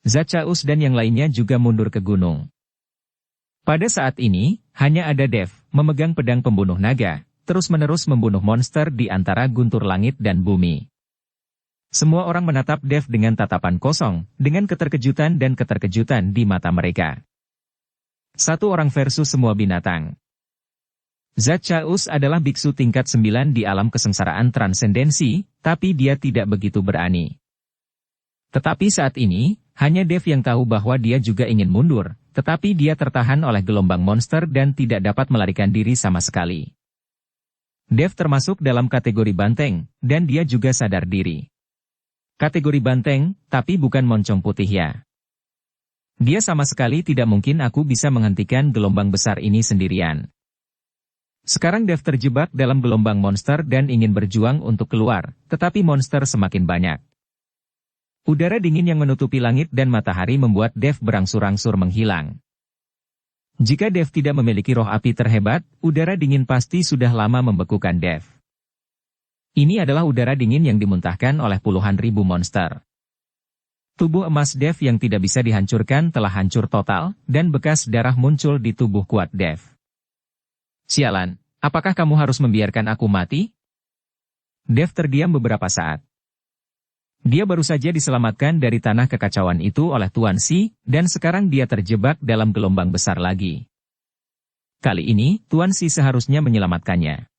[SPEAKER 1] Zachaeus dan yang lainnya juga mundur ke gunung. Pada saat ini, hanya ada Dev, memegang pedang pembunuh naga, terus-menerus membunuh monster di antara guntur langit dan bumi. Semua orang menatap Dev dengan tatapan kosong, dengan keterkejutan dan keterkejutan di mata mereka. Satu orang versus semua binatang. Zachaeus adalah biksu tingkat 9 di alam kesengsaraan transendensi, tapi dia tidak begitu berani. Tetapi saat ini, hanya Dev yang tahu bahwa dia juga ingin mundur, tetapi dia tertahan oleh gelombang monster dan tidak dapat melarikan diri sama sekali. Dev termasuk dalam kategori banteng, dan dia juga sadar diri. Kategori banteng, tapi bukan moncong putih ya. Dia sama sekali tidak mungkin aku bisa menghentikan gelombang besar ini sendirian. Sekarang Dev terjebak dalam gelombang monster dan ingin berjuang untuk keluar, tetapi monster semakin banyak. Udara dingin yang menutupi langit dan matahari membuat Dev berangsur-angsur menghilang. Jika Dev tidak memiliki roh api terhebat, udara dingin pasti sudah lama membekukan Dev. Ini adalah udara dingin yang dimuntahkan oleh puluhan ribu monster. Tubuh emas Dev yang tidak bisa dihancurkan telah hancur total, dan bekas darah muncul di tubuh kuat Dev. "Sialan, apakah kamu harus membiarkan aku mati?" Dev terdiam beberapa saat. Dia baru saja diselamatkan dari tanah kekacauan itu oleh Tuan Si, dan sekarang dia terjebak dalam gelombang besar lagi. Kali ini, Tuan Si seharusnya menyelamatkannya.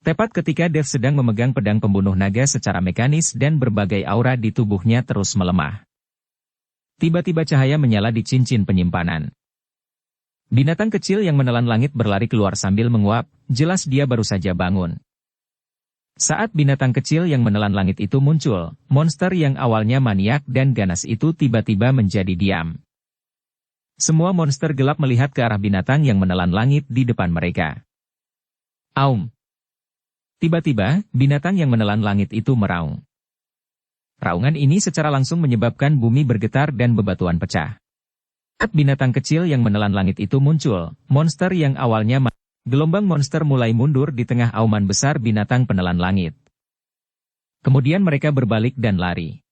[SPEAKER 1] Tepat ketika Dev sedang memegang pedang pembunuh naga secara mekanis dan berbagai aura di tubuhnya terus melemah. Tiba-tiba cahaya menyala di cincin penyimpanan. Binatang kecil yang menelan langit berlari keluar sambil menguap, jelas dia baru saja bangun. Saat binatang kecil yang menelan langit itu muncul, monster yang awalnya maniak dan ganas itu tiba-tiba menjadi diam. Semua monster gelap melihat ke arah binatang yang menelan langit di depan mereka. Aum! Tiba-tiba, binatang yang menelan langit itu meraung. Raungan ini secara langsung menyebabkan bumi bergetar dan bebatuan pecah. Saat binatang kecil yang menelan langit itu muncul, monster yang awalnya gelombang monster mulai mundur di tengah auman besar binatang penelan langit. Kemudian mereka berbalik dan lari.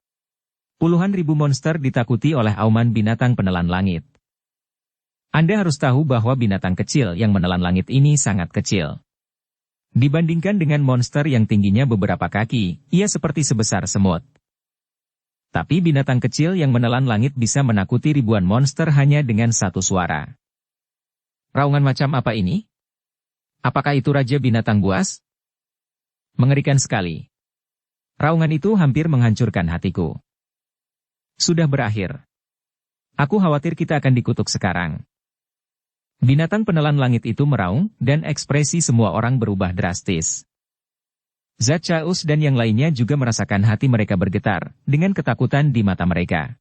[SPEAKER 1] Puluhan ribu monster ditakuti oleh auman binatang penelan langit. Anda harus tahu bahwa binatang kecil yang menelan langit ini sangat kecil. Dibandingkan dengan monster yang tingginya beberapa kaki, ia seperti sebesar semut. Tapi binatang kecil yang menelan langit bisa menakuti ribuan monster hanya dengan satu suara. Raungan macam apa ini? Apakah itu Raja Binatang Buas? Mengerikan sekali. Raungan itu hampir menghancurkan hatiku. Sudah berakhir. Aku khawatir kita akan dikutuk sekarang. Binatang penelan langit itu meraung, dan ekspresi semua orang berubah drastis. Zatchaeus dan yang lainnya juga merasakan hati mereka bergetar, dengan ketakutan di mata mereka.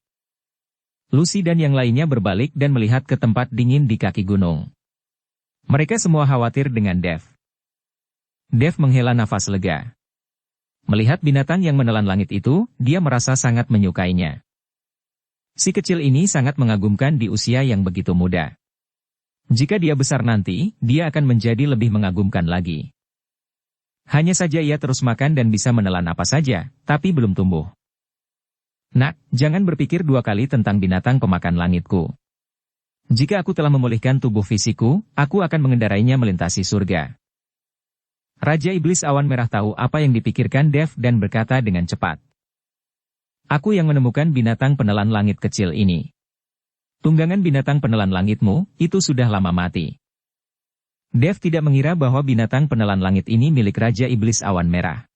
[SPEAKER 1] Lucy dan yang lainnya berbalik dan melihat ke tempat dingin di kaki gunung. Mereka semua khawatir dengan Dev. Dev menghela nafas lega. Melihat binatang yang menelan langit itu, dia merasa sangat menyukainya. Si kecil ini sangat mengagumkan di usia yang begitu muda. Jika dia besar nanti, dia akan menjadi lebih mengagumkan lagi. Hanya saja ia terus makan dan bisa menelan apa saja, tapi belum tumbuh. Nak, jangan berpikir dua kali tentang binatang pemakan langitku. Jika aku telah memulihkan tubuh fisikku, aku akan mengendarainya melintasi surga. Raja Iblis Awan Merah tahu apa yang dipikirkan Dev dan berkata dengan cepat. Aku yang menemukan binatang penelan langit kecil ini. Tunggangan binatang penelan langitmu, itu sudah lama mati. Dev tidak mengira bahwa binatang penelan langit ini milik Raja Iblis Awan Merah.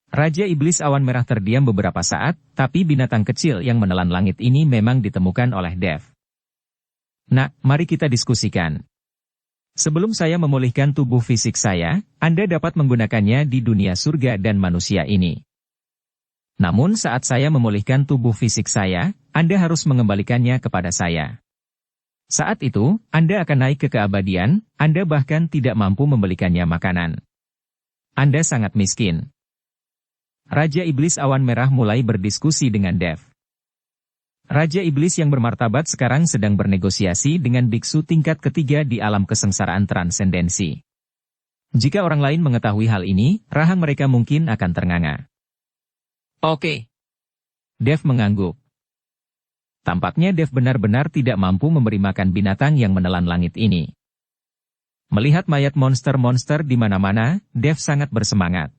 [SPEAKER 1] Raja Iblis Awan Merah terdiam beberapa saat, tapi binatang kecil yang menelan langit ini memang ditemukan oleh Dev. Nah, mari kita diskusikan. Sebelum saya memulihkan tubuh fisik saya, Anda dapat menggunakannya di dunia surga dan manusia ini. Namun saat saya memulihkan tubuh fisik saya, Anda harus mengembalikannya kepada saya. Saat itu, Anda akan naik ke keabadian, Anda bahkan tidak mampu membelikannya makanan. Anda sangat miskin. Raja Iblis Awan Merah mulai berdiskusi dengan Dev. Raja Iblis yang bermartabat sekarang sedang bernegosiasi dengan biksu tingkat ketiga di alam kesengsaraan transendensi. Jika orang lain mengetahui hal ini, rahang mereka mungkin akan ternganga. Oke. Dev mengangguk. Tampaknya Dev benar-benar tidak mampu memberi makan binatang yang menelan langit ini. Melihat mayat monster-monster di mana-mana, Dev sangat bersemangat.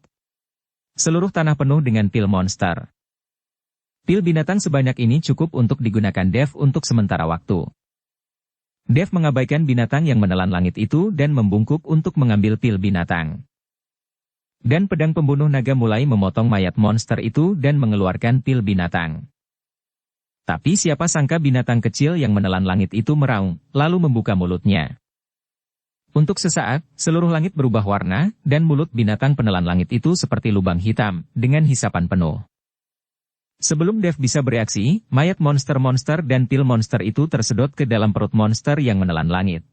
[SPEAKER 1] Seluruh tanah penuh dengan pil monster. Pil binatang sebanyak ini cukup untuk digunakan Dev untuk sementara waktu. Dev mengabaikan binatang yang menelan langit itu dan membungkuk untuk mengambil pil binatang. Dan pedang pembunuh naga mulai memotong mayat monster itu dan mengeluarkan pil binatang. Tapi siapa sangka binatang kecil yang menelan langit itu meraung, lalu membuka mulutnya. Untuk sesaat, seluruh langit berubah warna, dan mulut binatang penelan langit itu seperti lubang hitam, dengan hisapan penuh. Sebelum Dev bisa bereaksi, mayat monster-monster dan pil monster itu tersedot ke dalam perut monster yang menelan langit.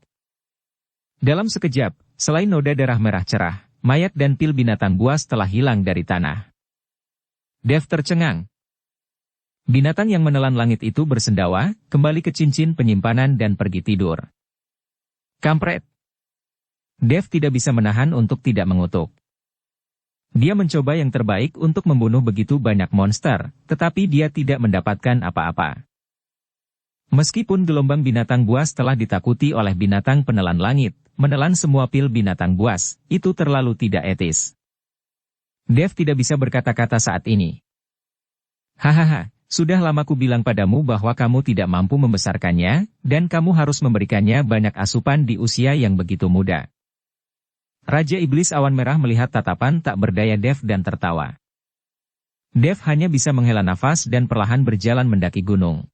[SPEAKER 1] Dalam sekejap, selain noda darah merah cerah, mayat dan pil binatang buas telah hilang dari tanah. Dev tercengang. Binatang yang menelan langit itu bersendawa, kembali ke cincin penyimpanan dan pergi tidur. Kampret. Dev tidak bisa menahan untuk tidak mengutuk. Dia mencoba yang terbaik untuk membunuh begitu banyak monster, tetapi dia tidak mendapatkan apa-apa. Meskipun gelombang binatang buas telah ditakuti oleh binatang penelan langit, menelan semua pil binatang buas, itu terlalu tidak etis. Dev tidak bisa berkata-kata saat ini. Hahaha, sudah lama ku bilang padamu bahwa kamu tidak mampu membesarkannya, dan kamu harus memberikannya banyak asupan di usia yang begitu muda. Raja Iblis Awan Merah melihat tatapan tak berdaya Dev dan tertawa. Dev hanya bisa menghela nafas dan perlahan berjalan mendaki gunung.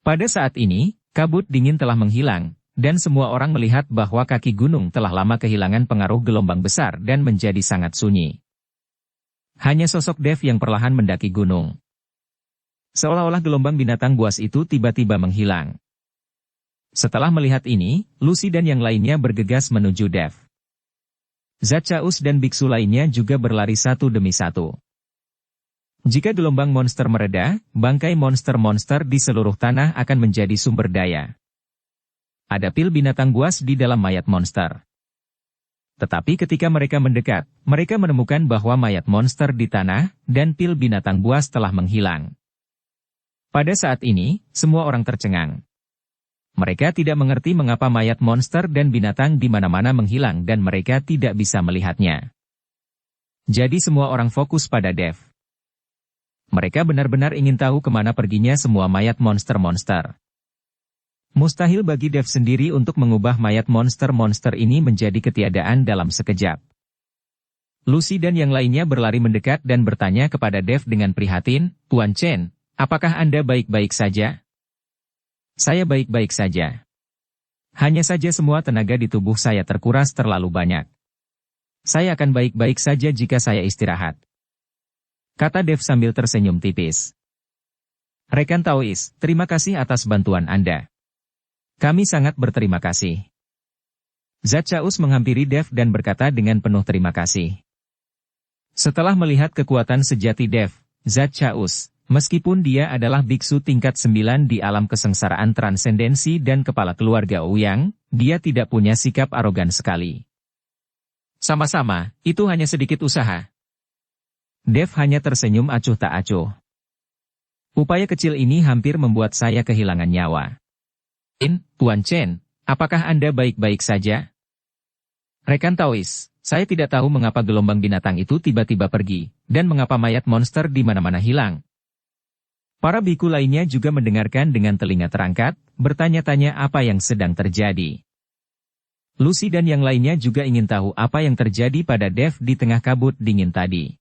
[SPEAKER 1] Pada saat ini, kabut dingin telah menghilang, dan semua orang melihat bahwa kaki gunung telah lama kehilangan pengaruh gelombang besar dan menjadi sangat sunyi. Hanya sosok Dev yang perlahan mendaki gunung. Seolah-olah gelombang binatang buas itu tiba-tiba menghilang. Setelah melihat ini, Lucy dan yang lainnya bergegas menuju Dev. Zatchaeus dan biksu lainnya juga berlari satu demi satu. Jika gelombang monster mereda, bangkai monster-monster di seluruh tanah akan menjadi sumber daya. Ada pil binatang buas di dalam mayat monster. Tetapi ketika mereka mendekat, mereka menemukan bahwa mayat monster di tanah, dan pil binatang buas telah menghilang. Pada saat ini, semua orang tercengang. Mereka tidak mengerti mengapa mayat monster dan binatang di mana-mana menghilang dan mereka tidak bisa melihatnya. Jadi semua orang fokus pada Dev. Mereka benar-benar ingin tahu kemana perginya semua mayat monster-monster. Mustahil bagi Dev sendiri untuk mengubah mayat monster-monster ini menjadi ketiadaan dalam sekejap. Lucy dan yang lainnya berlari mendekat dan bertanya kepada Dev dengan prihatin, "Tuan Chen, apakah Anda baik-baik saja?" "Saya baik-baik saja. Hanya saja semua tenaga di tubuh saya terkuras terlalu banyak. Saya akan baik-baik saja jika saya istirahat," kata Dev sambil tersenyum tipis. "Rekan Taois, terima kasih atas bantuan Anda. Kami sangat berterima kasih." Zat Chaos menghampiri Dev dan berkata dengan penuh terima kasih. Setelah melihat kekuatan sejati Dev, Zat Chaos, meskipun dia adalah biksu tingkat 9 di alam kesengsaraan transendensi dan kepala keluarga Ouyang, dia tidak punya sikap arogan sekali. "Sama-sama, itu hanya sedikit usaha." Dev hanya tersenyum acuh tak acuh. "Upaya kecil ini hampir membuat saya kehilangan nyawa." "Tuan Chen, apakah Anda baik-baik saja?" "Rekan Taois, saya tidak tahu mengapa gelombang binatang itu tiba-tiba pergi, dan mengapa mayat monster di mana-mana hilang." Para biku lainnya juga mendengarkan dengan telinga terangkat, bertanya-tanya apa yang sedang terjadi. Lucy dan yang lainnya juga ingin tahu apa yang terjadi pada Dev di tengah kabut dingin tadi.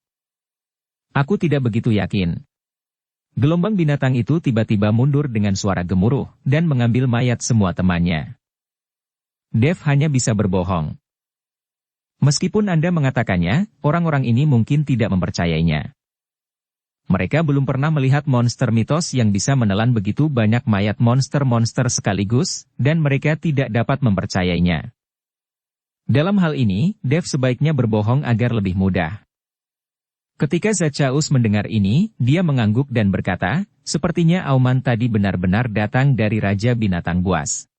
[SPEAKER 1] "Aku tidak begitu yakin." Gelombang binatang itu tiba-tiba mundur dengan suara gemuruh, dan mengambil mayat semua temannya. Dev hanya bisa berbohong. Meskipun Anda mengatakannya, orang-orang ini mungkin tidak mempercayainya. Mereka belum pernah melihat monster mitos yang bisa menelan begitu banyak mayat monster-monster sekaligus, dan mereka tidak dapat mempercayainya. Dalam hal ini, Dev sebaiknya berbohong agar lebih mudah. Ketika Zat Chaos mendengar ini, dia mengangguk dan berkata, "Sepertinya auman tadi benar-benar datang dari Raja Binatang Buas."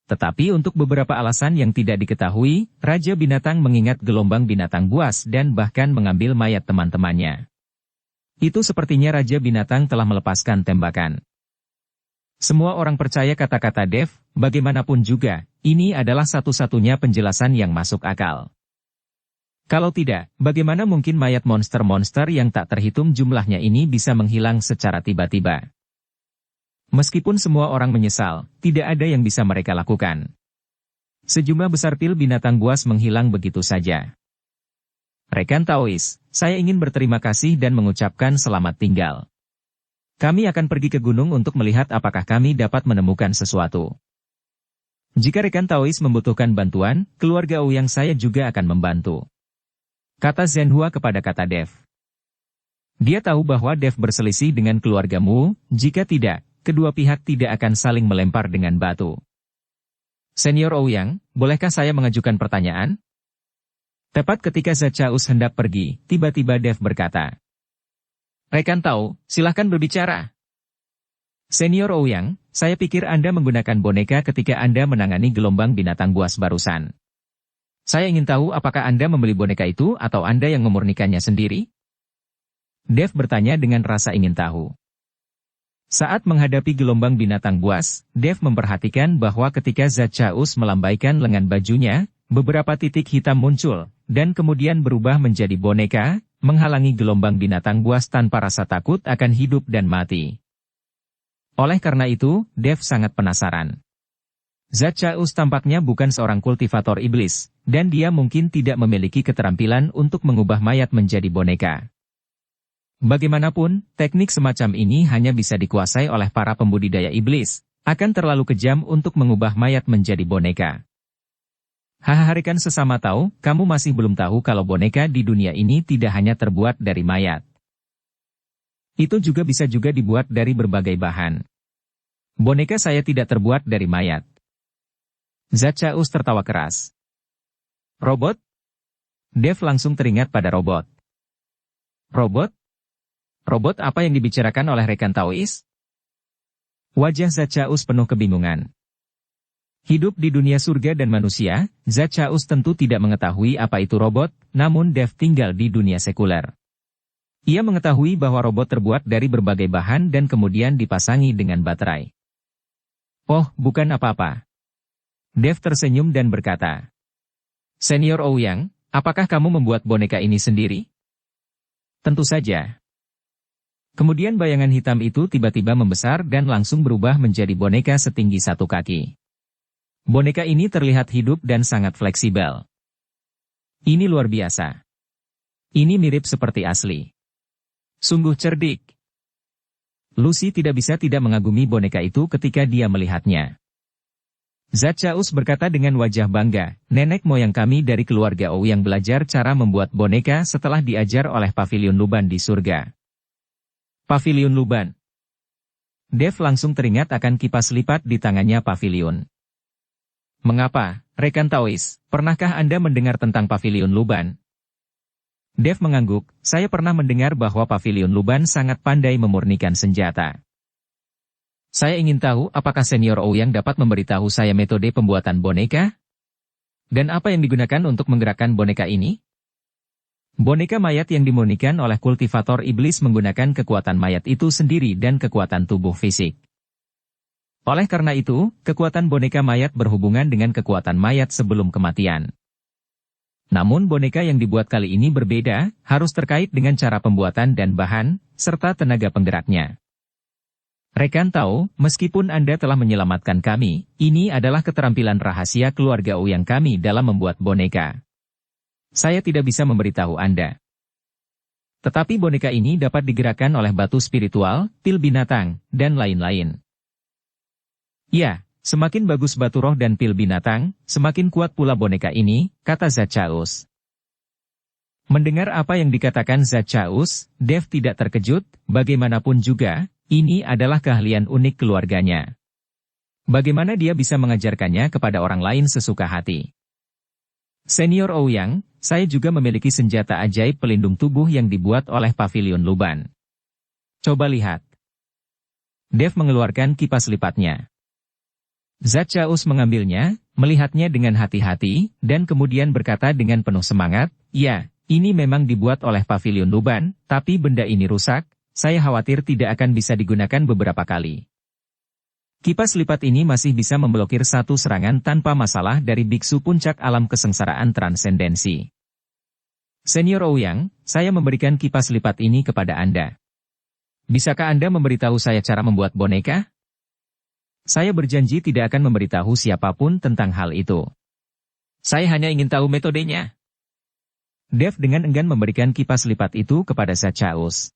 [SPEAKER 1] Tetapi untuk beberapa alasan yang tidak diketahui, Raja Binatang mengingat gelombang binatang buas dan bahkan mengambil mayat teman-temannya. Itu sepertinya Raja Binatang telah melepaskan tembakan. Semua orang percaya kata-kata Dev, bagaimanapun juga, ini adalah satu-satunya penjelasan yang masuk akal. Kalau tidak, bagaimana mungkin mayat monster-monster yang tak terhitung jumlahnya ini bisa menghilang secara tiba-tiba? Meskipun semua orang menyesal, tidak ada yang bisa mereka lakukan. Sejumlah besar pil binatang buas menghilang begitu saja. "Rekan Taois, saya ingin berterima kasih dan mengucapkan selamat tinggal. Kami akan pergi ke gunung untuk melihat apakah kami dapat menemukan sesuatu. Jika rekan Taois membutuhkan bantuan, keluarga Ouyang saya juga akan membantu," kata Zhenhua kepada kata Dev. Dia tahu bahwa Dev berselisih dengan keluargamu, jika tidak, kedua pihak tidak akan saling melempar dengan batu. "Senior Ouyang, bolehkah saya mengajukan pertanyaan?" Tepat ketika Zat Chaos hendak pergi, tiba-tiba Dev berkata, "Rekan Tao, silahkan berbicara." "Senior Ouyang, saya pikir Anda menggunakan boneka ketika Anda menangani gelombang binatang buas barusan. Saya ingin tahu apakah Anda membeli boneka itu atau Anda yang memurnikannya sendiri?" Dev bertanya dengan rasa ingin tahu. Saat menghadapi gelombang binatang buas, Dev memperhatikan bahwa ketika Zat Chaos melambaikan lengan bajunya, beberapa titik hitam muncul, dan kemudian berubah menjadi boneka, menghalangi gelombang binatang buas tanpa rasa takut akan hidup dan mati. Oleh karena itu, Dev sangat penasaran. Zat Chaos tampaknya bukan seorang kultivator iblis, dan dia mungkin tidak memiliki keterampilan untuk mengubah mayat menjadi boneka. Bagaimanapun, teknik semacam ini hanya bisa dikuasai oleh para pembudidaya iblis, akan terlalu kejam untuk mengubah mayat menjadi boneka. Rekan sesama Tao, kamu masih belum tahu kalau boneka di dunia ini tidak hanya terbuat dari mayat. Itu juga bisa dibuat dari berbagai bahan. Boneka saya tidak terbuat dari mayat. Zat Chaos tertawa keras. "Robot?" Dev langsung teringat pada robot. "Robot? Robot apa yang dibicarakan oleh rekan Taois?" Wajah Zat Chaos penuh kebingungan. Hidup di dunia surga dan manusia, Zat Chaos tentu tidak mengetahui apa itu robot, namun Dev tinggal di dunia sekuler. Ia mengetahui bahwa robot terbuat dari berbagai bahan dan kemudian dipasangi dengan baterai. "Oh, bukan apa-apa." Dev tersenyum dan berkata, "Senior Ouyang, apakah kamu membuat boneka ini sendiri?" "Tentu saja. Kemudian bayangan hitam itu tiba-tiba membesar dan langsung berubah menjadi boneka setinggi 1 kaki. Boneka ini terlihat hidup dan sangat fleksibel. Ini luar biasa. Ini mirip seperti asli. Sungguh cerdik. Lucy tidak bisa tidak mengagumi boneka itu ketika dia melihatnya. Zachaeus berkata dengan wajah bangga, nenek moyang kami dari keluarga Ou yang belajar cara membuat boneka setelah diajar oleh Pavilion Luban di surga. Pavilion Luban. Dev langsung teringat akan kipas lipat di tangannya Pavilion. Mengapa, rekan Taois, pernahkah Anda mendengar tentang Pavilion Luban? Dev mengangguk, saya pernah mendengar bahwa Pavilion Luban sangat pandai memurnikan senjata. Saya ingin tahu apakah Senior Ouyang dapat memberitahu saya metode pembuatan boneka? Dan apa yang digunakan untuk menggerakkan boneka ini? Boneka mayat yang dimurnikan oleh kultivator iblis menggunakan kekuatan mayat itu sendiri dan kekuatan tubuh fisik. Oleh karena itu, kekuatan boneka mayat berhubungan dengan kekuatan mayat sebelum kematian. Namun boneka yang dibuat kali ini berbeda, harus terkait dengan cara pembuatan dan bahan, serta tenaga penggeraknya. Rekan tahu, meskipun Anda telah menyelamatkan kami, ini adalah keterampilan rahasia keluarga Ouyang kami dalam membuat boneka. Saya tidak bisa memberitahu Anda. Tetapi boneka ini dapat digerakkan oleh batu spiritual, pil binatang, dan lain-lain. Ya. Semakin bagus batu roh dan pil binatang, semakin kuat pula boneka ini, kata Zachaeus. Mendengar apa yang dikatakan Zachaeus, Dev tidak terkejut, bagaimanapun juga, ini adalah keahlian unik keluarganya. Bagaimana dia bisa mengajarkannya kepada orang lain sesuka hati? Senior Ouyang, saya juga memiliki senjata ajaib pelindung tubuh yang dibuat oleh Pavilion Luban. Coba lihat. Dev mengeluarkan kipas lipatnya. Zachaeus mengambilnya, melihatnya dengan hati-hati, dan kemudian berkata dengan penuh semangat, ya, ini memang dibuat oleh Pavilion Luban, tapi benda ini rusak, saya khawatir tidak akan bisa digunakan beberapa kali. Kipas lipat ini masih bisa memblokir satu serangan tanpa masalah dari biksu puncak alam kesengsaraan transendensi. Senior Ouyang, saya memberikan kipas lipat ini kepada Anda. Bisakah Anda memberitahu saya cara membuat boneka? Saya berjanji tidak akan memberitahu siapapun tentang hal itu. Saya hanya ingin tahu metodenya. Dev dengan enggan memberikan kipas lipat itu kepada Zachaeus.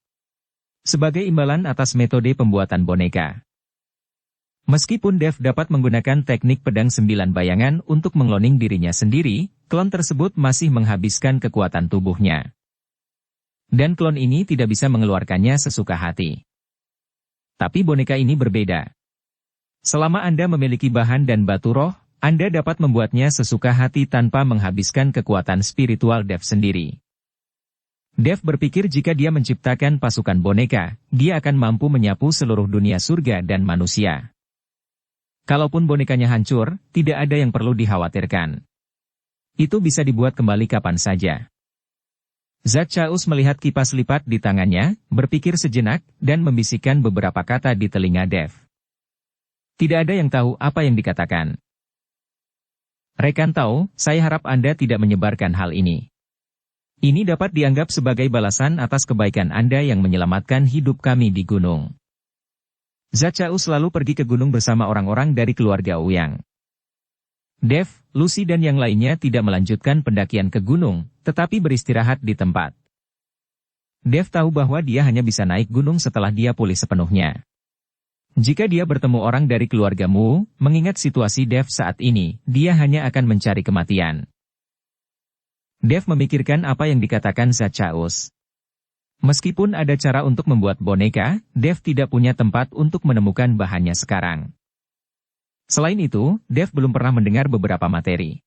[SPEAKER 1] Sebagai imbalan atas metode pembuatan boneka. Meskipun Dev dapat menggunakan teknik pedang 9 bayangan untuk mengkloning dirinya sendiri, klon tersebut masih menghabiskan kekuatan tubuhnya. Dan klon ini tidak bisa mengeluarkannya sesuka hati. Tapi boneka ini berbeda. Selama Anda memiliki bahan dan batu roh, Anda dapat membuatnya sesuka hati tanpa menghabiskan kekuatan spiritual Dev sendiri. Dev berpikir jika dia menciptakan pasukan boneka, dia akan mampu menyapu seluruh dunia surga dan manusia. Kalaupun bonekanya hancur, tidak ada yang perlu dikhawatirkan. Itu bisa dibuat kembali kapan saja. Zachaeus melihat kipas lipat di tangannya, berpikir sejenak, dan membisikkan beberapa kata di telinga Dev. Tidak ada yang tahu apa yang dikatakan. Rekan tahu, saya harap Anda tidak menyebarkan hal ini. Ini dapat dianggap sebagai balasan atas kebaikan Anda yang menyelamatkan hidup kami di gunung. Zachaeus selalu pergi ke gunung bersama orang-orang dari keluarga Ouyang. Dev, Lucy dan yang lainnya tidak melanjutkan pendakian ke gunung, tetapi beristirahat di tempat. Dev tahu bahwa dia hanya bisa naik gunung setelah dia pulih sepenuhnya. Jika dia bertemu orang dari keluarga Mu, mengingat situasi Dev saat ini, dia hanya akan mencari kematian. Dev memikirkan apa yang dikatakan Zachaeus. Meskipun ada cara untuk membuat boneka, Dev tidak punya tempat untuk menemukan bahannya sekarang. Selain itu, Dev belum pernah mendengar beberapa materi.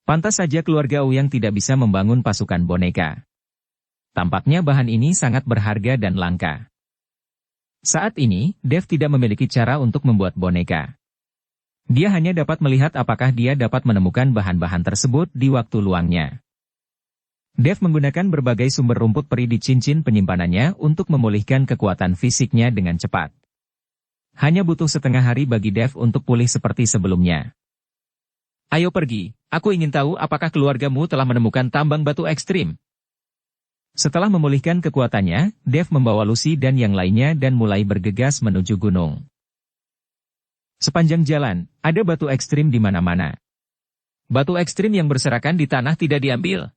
[SPEAKER 1] Pantas saja keluarga Ouyang tidak bisa membangun pasukan boneka. Tampaknya bahan ini sangat berharga dan langka. Saat ini, Dev tidak memiliki cara untuk membuat boneka. Dia hanya dapat melihat apakah dia dapat menemukan bahan-bahan tersebut di waktu luangnya. Dev menggunakan berbagai sumber rumput peri di cincin penyimpanannya untuk memulihkan kekuatan fisiknya dengan cepat. Hanya butuh setengah hari bagi Dev untuk pulih seperti sebelumnya. Ayo pergi, aku ingin tahu apakah keluargamu telah menemukan tambang batu ekstrim. Setelah memulihkan kekuatannya, Dev membawa Lucy dan yang lainnya dan mulai bergegas menuju gunung. Sepanjang jalan, ada batu ekstrim di mana-mana. Batu ekstrim yang berserakan di tanah tidak diambil.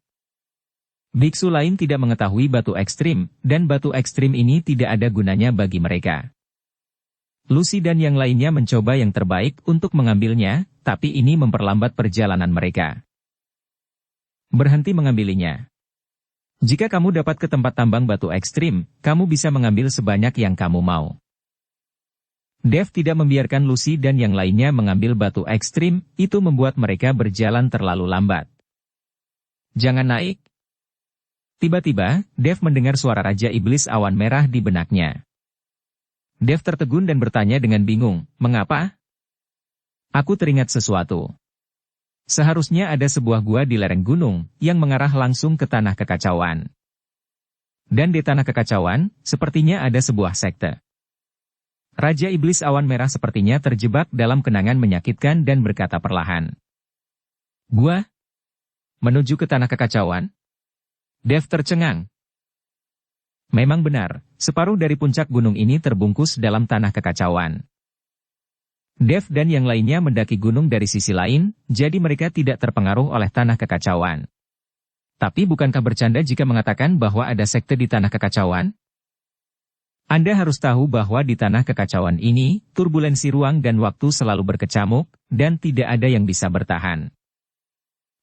[SPEAKER 1] Biksu lain tidak mengetahui batu ekstrim, dan batu ekstrim ini tidak ada gunanya bagi mereka. Lucy dan yang lainnya mencoba yang terbaik untuk mengambilnya, tapi ini memperlambat perjalanan mereka. Berhenti mengambilinya. Jika kamu dapat ke tempat tambang batu ekstrim, kamu bisa mengambil sebanyak yang kamu mau. Dev tidak membiarkan Lucy dan yang lainnya mengambil batu ekstrim, itu membuat mereka berjalan terlalu lambat. Jangan naik. Tiba-tiba, Dev mendengar suara Raja Iblis Awan Merah di benaknya. Dev tertegun dan bertanya dengan bingung, mengapa? Aku teringat sesuatu. Seharusnya ada sebuah gua di lereng gunung, yang mengarah langsung ke Tanah Kekacauan. Dan di Tanah Kekacauan, sepertinya ada sebuah sekte. Raja Iblis Awan Merah sepertinya terjebak dalam kenangan menyakitkan dan berkata perlahan. Gua? Menuju ke Tanah Kekacauan? Dev tercengang. Memang benar, separuh dari puncak gunung ini terbungkus dalam Tanah Kekacauan. Dev dan yang lainnya mendaki gunung dari sisi lain, jadi mereka tidak terpengaruh oleh Tanah Kekacauan. Tapi bukankah bercanda jika mengatakan bahwa ada sekte di Tanah Kekacauan? Anda harus tahu bahwa di Tanah Kekacauan ini, turbulensi ruang dan waktu selalu berkecamuk, dan tidak ada yang bisa bertahan.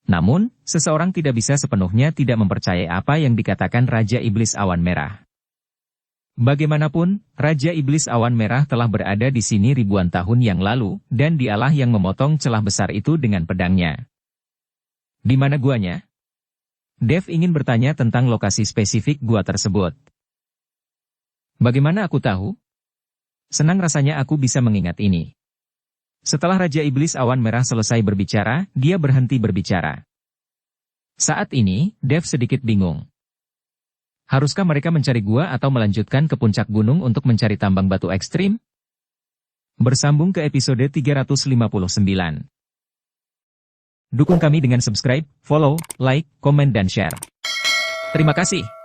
[SPEAKER 1] Namun, seseorang tidak bisa sepenuhnya tidak mempercayai apa yang dikatakan Raja Iblis Awan Merah. Bagaimanapun, Raja Iblis Awan Merah telah berada di sini ribuan tahun yang lalu, dan dialah yang memotong celah besar itu dengan pedangnya. Di mana guanya? Dev ingin bertanya tentang lokasi spesifik gua tersebut. Bagaimana aku tahu? Senang rasanya aku bisa mengingat ini. Setelah Raja Iblis Awan Merah selesai berbicara, dia berhenti berbicara. Saat ini, Dev sedikit bingung. Haruskah mereka mencari gua atau melanjutkan ke puncak gunung untuk mencari tambang batu ekstrim? Bersambung ke episode 359. Dukung kami dengan subscribe, follow, like, komen dan share. Terima kasih.